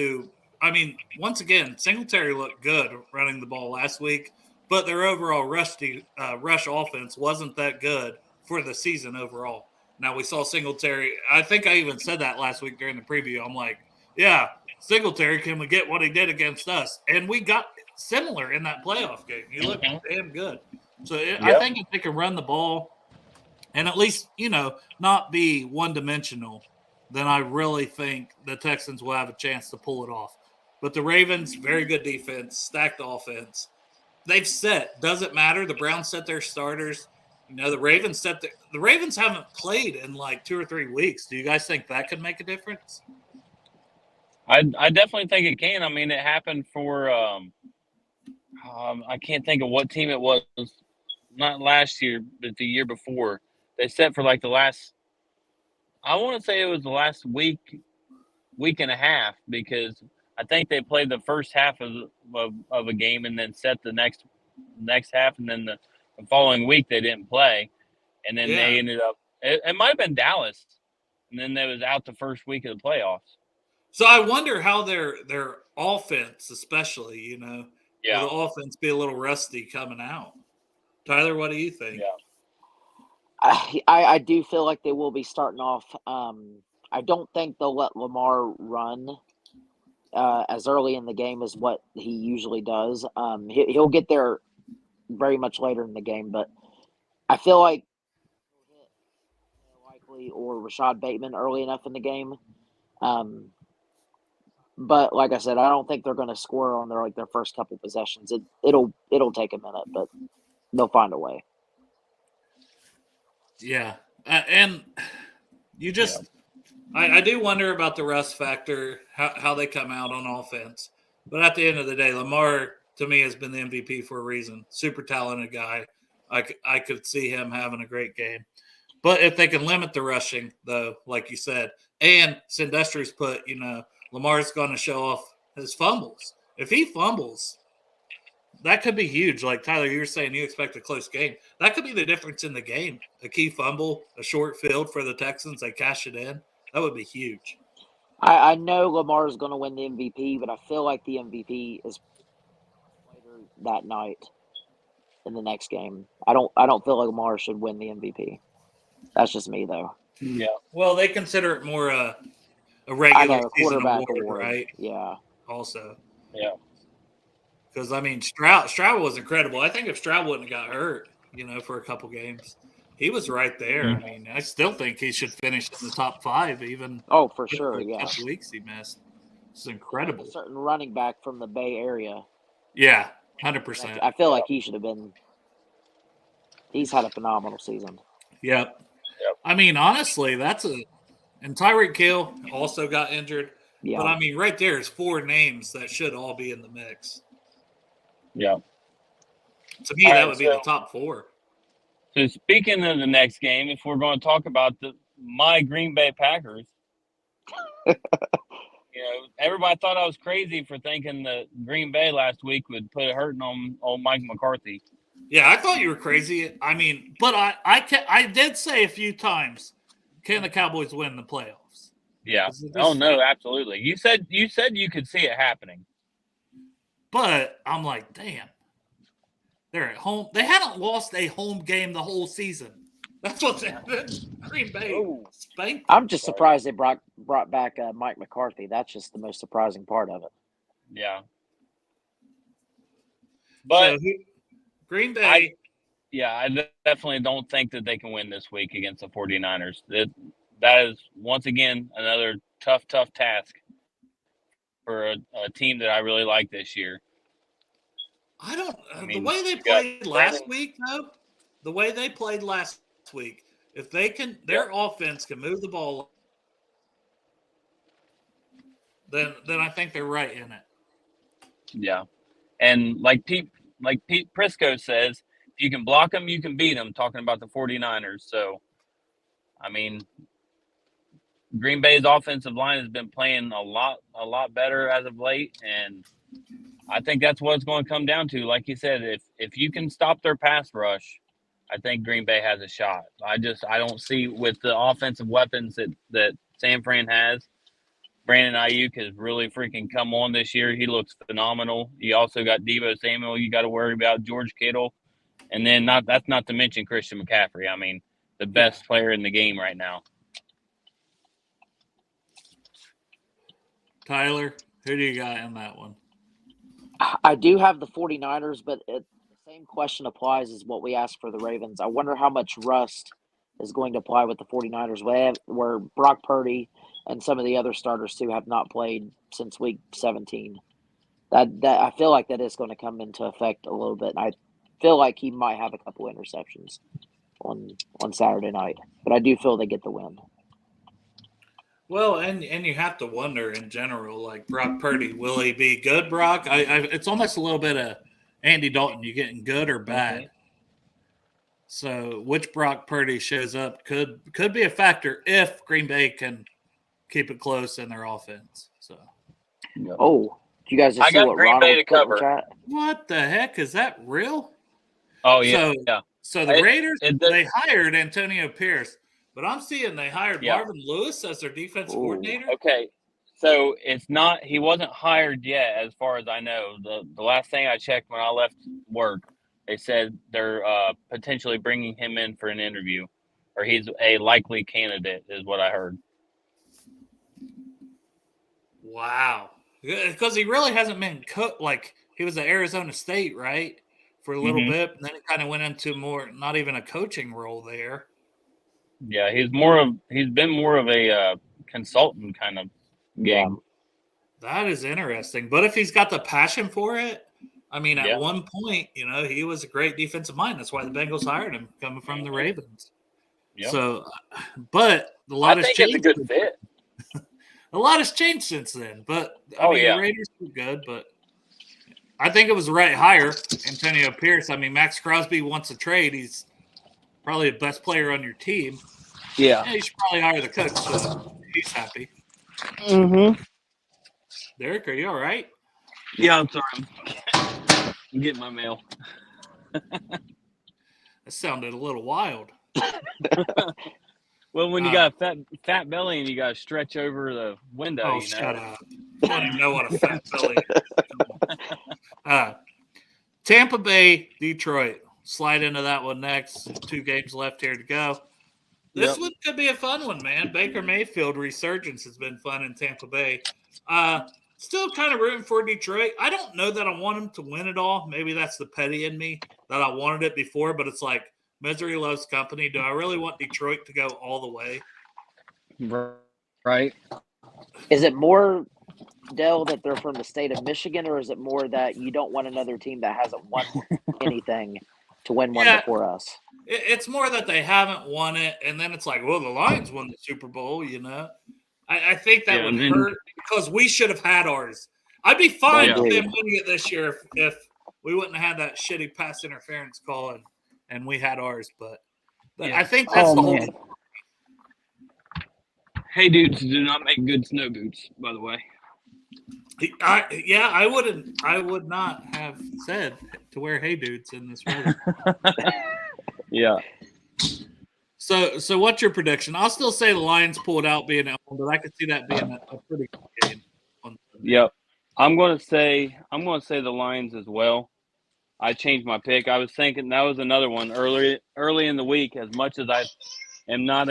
once again, Singletary looked good running the ball last week, but their overall rush offense wasn't that good for the season overall. Now, we saw Singletary. I think I even said that last week during the preview. I'm like, yeah, Singletary, can we get what he did against us? And we got similar in that playoff game. He looked damn good. So I think if they can run the ball and at least, not be one-dimensional, then I really think the Texans will have a chance to pull it off. But the Ravens, very good defense, stacked offense. They've doesn't matter. The Browns set their starters. The Ravens the Ravens haven't played in like 2 or 3 weeks. Do you guys think that could make a difference? I definitely think it can. I mean, it happened for I can't think of what team it was. Not last year, but the year before. They set for like the last. I want to say it was the last week and a half, because I think they played the first half of a game and then set the next half, and then the following week they didn't play, and then they ended up. It might have been Dallas, and then they was out the first week of the playoffs. So I wonder how their offense, especially, will the offense be a little rusty coming out? Tyler, what do you think? Yeah. I do feel like they will be starting off. I don't think they'll let Lamar run as early in the game as what he usually does. He'll get there very much later in the game, but I feel like likely or Rashad Bateman early enough in the game. But like I said, I don't think they're going to score on their first couple possessions. It'll take a minute, but they'll find a way. Yeah, and you just, I do wonder about the rust factor, how they come out on offense. But at the end of the day, Lamar to me has been the MVP for a reason. Super talented guy. I could see him having a great game. But if they can limit the rushing, though, like you said, and Silvestri's put, Lamar's going to show off his fumbles. If he fumbles, that could be huge. Like, Tyler, you were saying you expect a close game. That could be the difference in the game. A key fumble, a short field for the Texans, they cash it in. That would be huge. I know Lamar is going to win the MVP, but I feel like the MVP is later that night in the next game. I don't feel like Lamar should win the MVP. That's just me, though. Yeah. Well, they consider it more a regular season quarterback award, right? Yeah. Also. Yeah. Because, I mean, Stroud was incredible. I think if Stroud wouldn't have got hurt, for a couple games, he was right there. Mm-hmm. I mean, I still think he should finish in the top 5 even. Oh, for sure, a couple weeks he missed. It's incredible. A certain running back from the Bay Area. Yeah, 100%. I feel like he should have been – he's had a phenomenal season. Yep. I mean, honestly, and Tyreek Hill also got injured. Yeah. But, I mean, right there is 4 names that should all be in the mix. Yeah. To me, that would be the top 4. So, speaking of the next game, if we're going to talk about my Green Bay Packers, everybody thought I was crazy for thinking that Green Bay last week would put a hurting on old Mike McCarthy. Yeah, I thought you were crazy. I mean, but I did say a few times, can the Cowboys win the playoffs? Yeah. Oh no, absolutely. You said you could see it happening. But I'm like, damn. They're at home. They haven't lost a home game the whole season. That's what's Green Bay spanked. I'm just surprised they brought back Mike McCarthy. That's just the most surprising part of it. Yeah. But Green Bay. I definitely don't think that they can win this week against the 49ers. That is, once again, another tough task for a team that I really like this year. The way they played last week, though, the way they played last week, if they can, their offense can move the ball, then I think they're right in it. Yeah. And like Pete Prisco says, if you can block them, you can beat them, talking about the 49ers. So, I mean, Green Bay's offensive line has been playing a lot better as of late, and I think that's what it's going to come down to. Like you said, if you can stop their pass rush, I think Green Bay has a shot. I don't see, with the offensive weapons that San Fran has, Brandon Ayuk has really freaking come on this year. He looks phenomenal. You also got Deebo Samuel. You got to worry about George Kittle. And then that's not to mention Christian McCaffrey. I mean, the best player in the game right now. Tyler, who do you got in that one? I do have the 49ers, but the same question applies as what we asked for the Ravens. I wonder how much rust is going to apply with the 49ers, where Brock Purdy and some of the other starters, too, have not played since week 17. That I feel like that is going to come into effect a little bit. I feel like he might have a couple interceptions. on Saturday night. But I do feel they get the win. Well, and you have to wonder in general, like Brock Purdy, will he be good, Brock? It's almost a little bit of Andy Dalton. You getting good or bad? Mm-hmm. So which Brock Purdy shows up could be a factor if Green Bay can keep it close in their offense. So. Yep. Oh, do you guys just I see got what Green Ronald Bay to put in the cover. chat? What the heck? Is that real? Oh, yeah. So the Raiders, they hired Antonio Pierce, but I'm seeing they hired Marvin Lewis as their defense coordinator. Okay. So he wasn't hired yet, as far as I know. The last thing I checked when I left work, they said they're potentially bringing him in for an interview, or he's a likely candidate, is what I heard. Wow. Because he really hasn't been like he was at Arizona State, right? For a little bit, and then he kind of went into not even a coaching role there. Yeah, he's been more of a consultant kind of game. That is interesting. But if he's got the passion for it, I mean, at one point, he was a great defensive mind. That's why the Bengals hired him, coming from the Ravens. Yep. So, but a lot has changed. It's a good fit. A lot has changed since then. But I mean, the Raiders were good, but I think it was the right hire, Antonio Pierce. I mean, Max Crosby wants a trade. He's probably the best player on your team. Yeah. You should probably hire the coach so he's happy. Mm-hmm. Derek, are you all right? Yeah, I'm sorry. I'm getting my mail. That sounded a little wild. Well, when you got a fat belly and you got to stretch over the window, Oh, shut up. I don't even know what a fat belly is. Tampa Bay, Detroit. Slide into that one next. 2 games left here to go. This one could be a fun one, man. Baker Mayfield resurgence has been fun in Tampa Bay. Still kind of rooting for Detroit. I don't know that I want them to win it all. Maybe that's the petty in me that I wanted it before, but it's like misery loves company. Do I really want Detroit to go all the way? Right. Is it more, Dell, that they're from the state of Michigan, or is it more that you don't want another team that hasn't won anything to win one before us? It's more that they haven't won it, and then it's like, well, the Lions won the Super Bowl, I think that would hurt because we should have had ours. I'd be fine with them winning it this year if we wouldn't have had that shitty pass interference call and we had ours. But I think that's the whole thing. Hey dudes do not make good snow boots, by the way. I would not have said to wear hey dudes in this weather. Yeah. So what's your prediction? I'll still say the Lions pull it out being at home, but I could see that being a pretty good game. Yep. I'm gonna say the Lions as well. I changed my pick. I was thinking that was another one early in the week. As much as I am not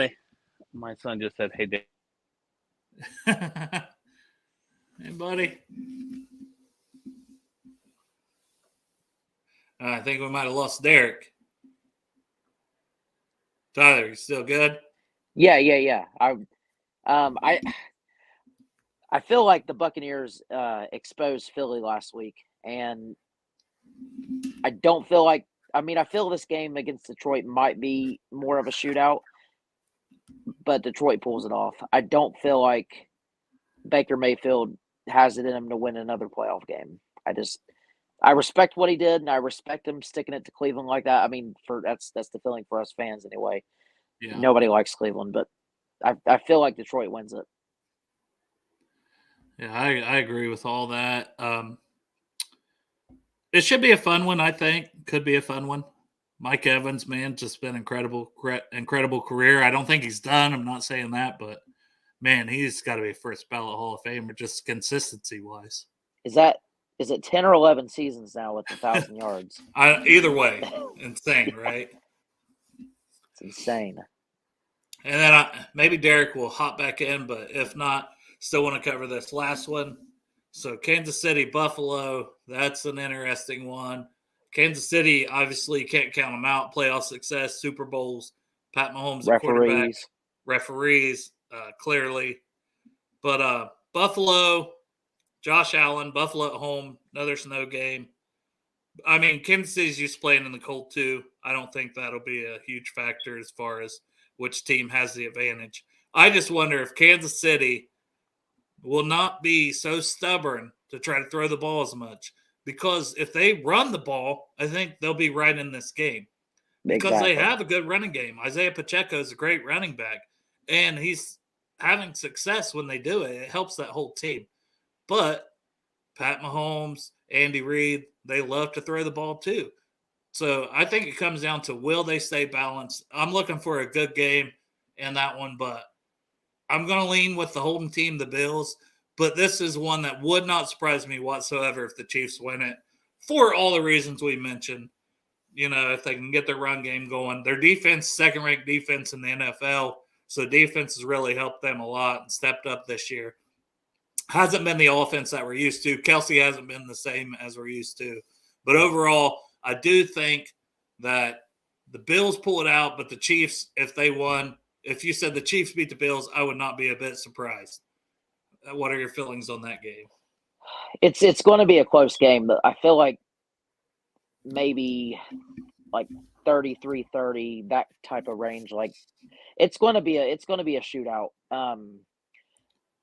my son just said, "Hey, Dave." Hey, buddy. I think we might have lost Derek. Tyler, you still good? Yeah. I feel like the Buccaneers exposed Philly last week, and I don't feel like – I feel this game against Detroit might be more of a shootout, but Detroit pulls it off. I don't feel like Baker Mayfield has it in him to win another playoff game. I respect what he did, and I respect him sticking it to Cleveland like that. That's the feeling for us fans anyway. Yeah. Nobody likes Cleveland, but I feel like Detroit wins it. Yeah, I agree with all that. It should be a fun one, I think. Could be a fun one. Mike Evans, man, just been incredible career. I don't think he's done. I'm not saying that, but man, he's got to be a first ballot Hall of Famer, just consistency-wise. Is it 10 or 11 seasons now with 1,000 yards? Either way, insane, right? It's insane. And then maybe Derek will hop back in, but if not, still want to cover this last one. So Kansas City, Buffalo, that's an interesting one. Kansas City, obviously, you can't count them out. Playoff success, Super Bowls, Pat Mahomes, quarterback, referees, clearly. But Buffalo, Josh Allen, Buffalo at home, another snow game. I mean, Kansas City's used to playing in the cold too. I don't think that'll be a huge factor as far as which team has the advantage. I just wonder if Kansas City will not be so stubborn to try to throw the ball as much. Because if they run the ball, I think they'll be right in this game. Because they have a good running game. Isaiah Pacheco is a great running back, and he's having success when they do it. It helps that whole team. But Pat Mahomes, Andy Reid, they love to throw the ball too. So I think it comes down to will they stay balanced? I'm looking for a good game in that one, but I'm going to lean with the holding team, the Bills. But this is one that would not surprise me whatsoever if the Chiefs win it for all the reasons we mentioned. You know, if they can get their run game going. Their defense, second-ranked defense in the NFL, so defense has really helped them a lot and stepped up this year. Hasn't been the offense that we're used to. Kelsey hasn't been the same as we're used to. But overall, I do think that the Bills pull it out, but the Chiefs, if they won, if you said the Chiefs beat the Bills, I would not be a bit surprised. What are your feelings on that game? It's going to be a close game, but I feel like maybe like 33-30, that type of range. Like it's going to be a shootout.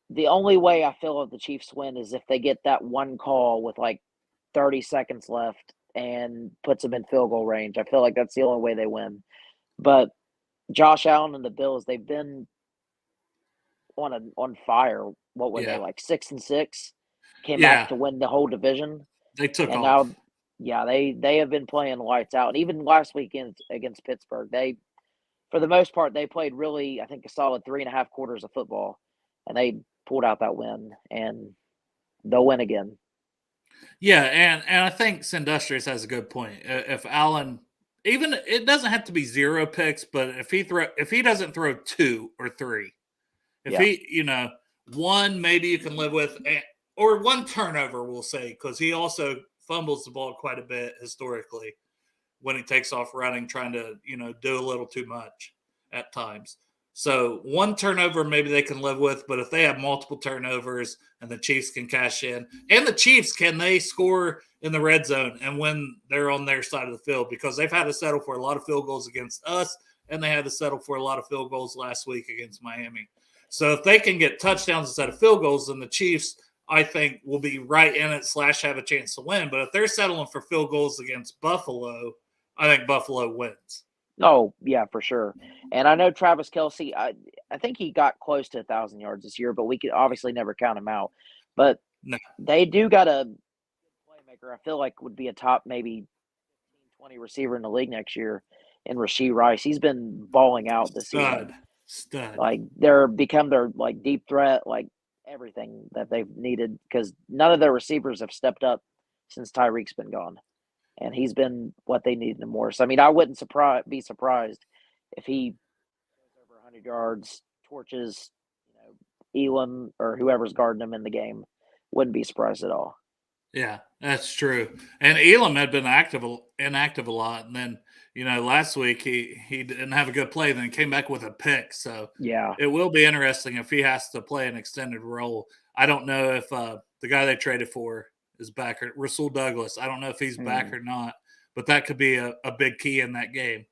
The only way I feel if the Chiefs win is if they get that one call with like 30 seconds left and puts them in field goal range. I feel like that's the only way they win. But Josh Allen and the Bills, they've been on fire. What were they, like 6-6? Came back to win the whole division. They took and off. Now, they have been playing lights out. And even last weekend against Pittsburgh, they, for the most part, they played really, I think, a solid 3.5 quarters of football, and they pulled out that win, and they'll win again. Yeah, and I think Sandustrious has a good point. If Allen, even it doesn't have to be 0 picks, but if he doesn't throw 2 or 3, if he, one maybe you can live with, or one turnover, we'll say, because he also fumbles the ball quite a bit historically when he takes off running, trying to, do a little too much at times. So one turnover maybe they can live with, but if they have multiple turnovers and the Chiefs can cash in, and the Chiefs, can they score in the red zone and when they're on their side of the field? Because they've had to settle for a lot of field goals against us, and they had to settle for a lot of field goals last week against Miami. So if they can get touchdowns instead of field goals, then the Chiefs, I think, will be right in it / have a chance to win. But if they're settling for field goals against Buffalo, I think Buffalo wins. Oh, yeah, for sure. And I know Travis Kelce, I think he got close to 1,000 yards this year, but we could obviously never count him out. But they do got a playmaker I feel like would be a top maybe 20 receiver in the league next year in Rashee Rice. He's been balling out this season. Stud. Like, they're become their, like, deep threat, like, everything that they've needed, because none of their receivers have stepped up since Tyreek's been gone. And he's been what they needed more. So, I mean, I wouldn't be surprised if he goes over 100 yards, torches, Elam or whoever's guarding him in the game. Wouldn't be surprised at all. Yeah, that's true. And Elam had been inactive a lot. And then, last week he didn't have a good play. Then he came back with a pick. So, yeah, it will be interesting if he has to play an extended role. I don't know if the guy they traded for is back, or Rasul Douglas. I don't know if he's back or not, but that could be a big key in that game,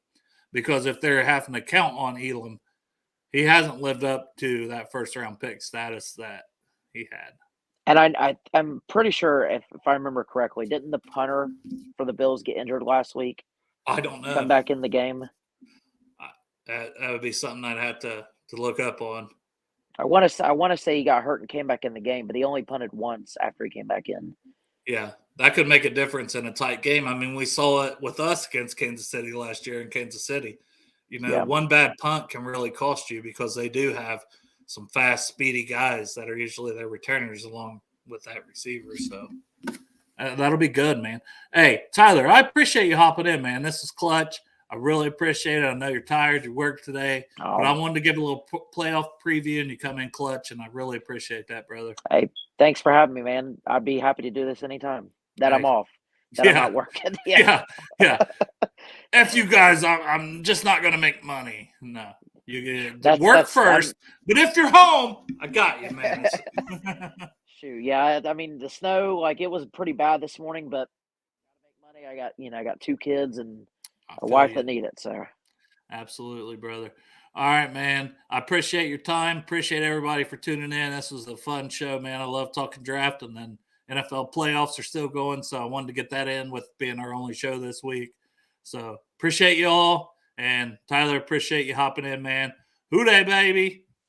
because if they're having to count on Elam, he hasn't lived up to that first round pick status that he had. And I'm pretty sure, if I remember correctly, didn't the punter for the Bills get injured last week? I don't know. Come back in the game. That would be something I'd have to look up on. I want to say he got hurt and came back in the game, but he only punted once after he came back in. Yeah, that could make a difference in a tight game. I mean, we saw it with us against Kansas City last year in Kansas City. One bad punt can really cost you, because they do have some fast, speedy guys that are usually their returners along with that receiver. So that'll be good, man. Hey, Tyler, I appreciate you hopping in, man. This is clutch. I really appreciate it. I know you're tired. You worked today. But I wanted to give a little playoff preview, and you come in clutch, and I really appreciate that, brother. Hey, thanks for having me, man. I'd be happy to do this anytime that I'm off, that I'm not working. Yeah. F you guys, I'm just not going to make money. No. You work first, but if you're home, I got you, man. Shoot, yeah. I mean, the snow, like, it was pretty bad this morning, but I got 2 kids and a feel wife you. that need it. So Absolutely, brother. All right, man. I appreciate your time. Appreciate everybody for tuning in. This was a fun show, man. I love talking draft, and then NFL playoffs are still going, so I wanted to get that in with being our only show this week. So appreciate you all. And Tyler, appreciate you hopping in, man. Hoo day, baby.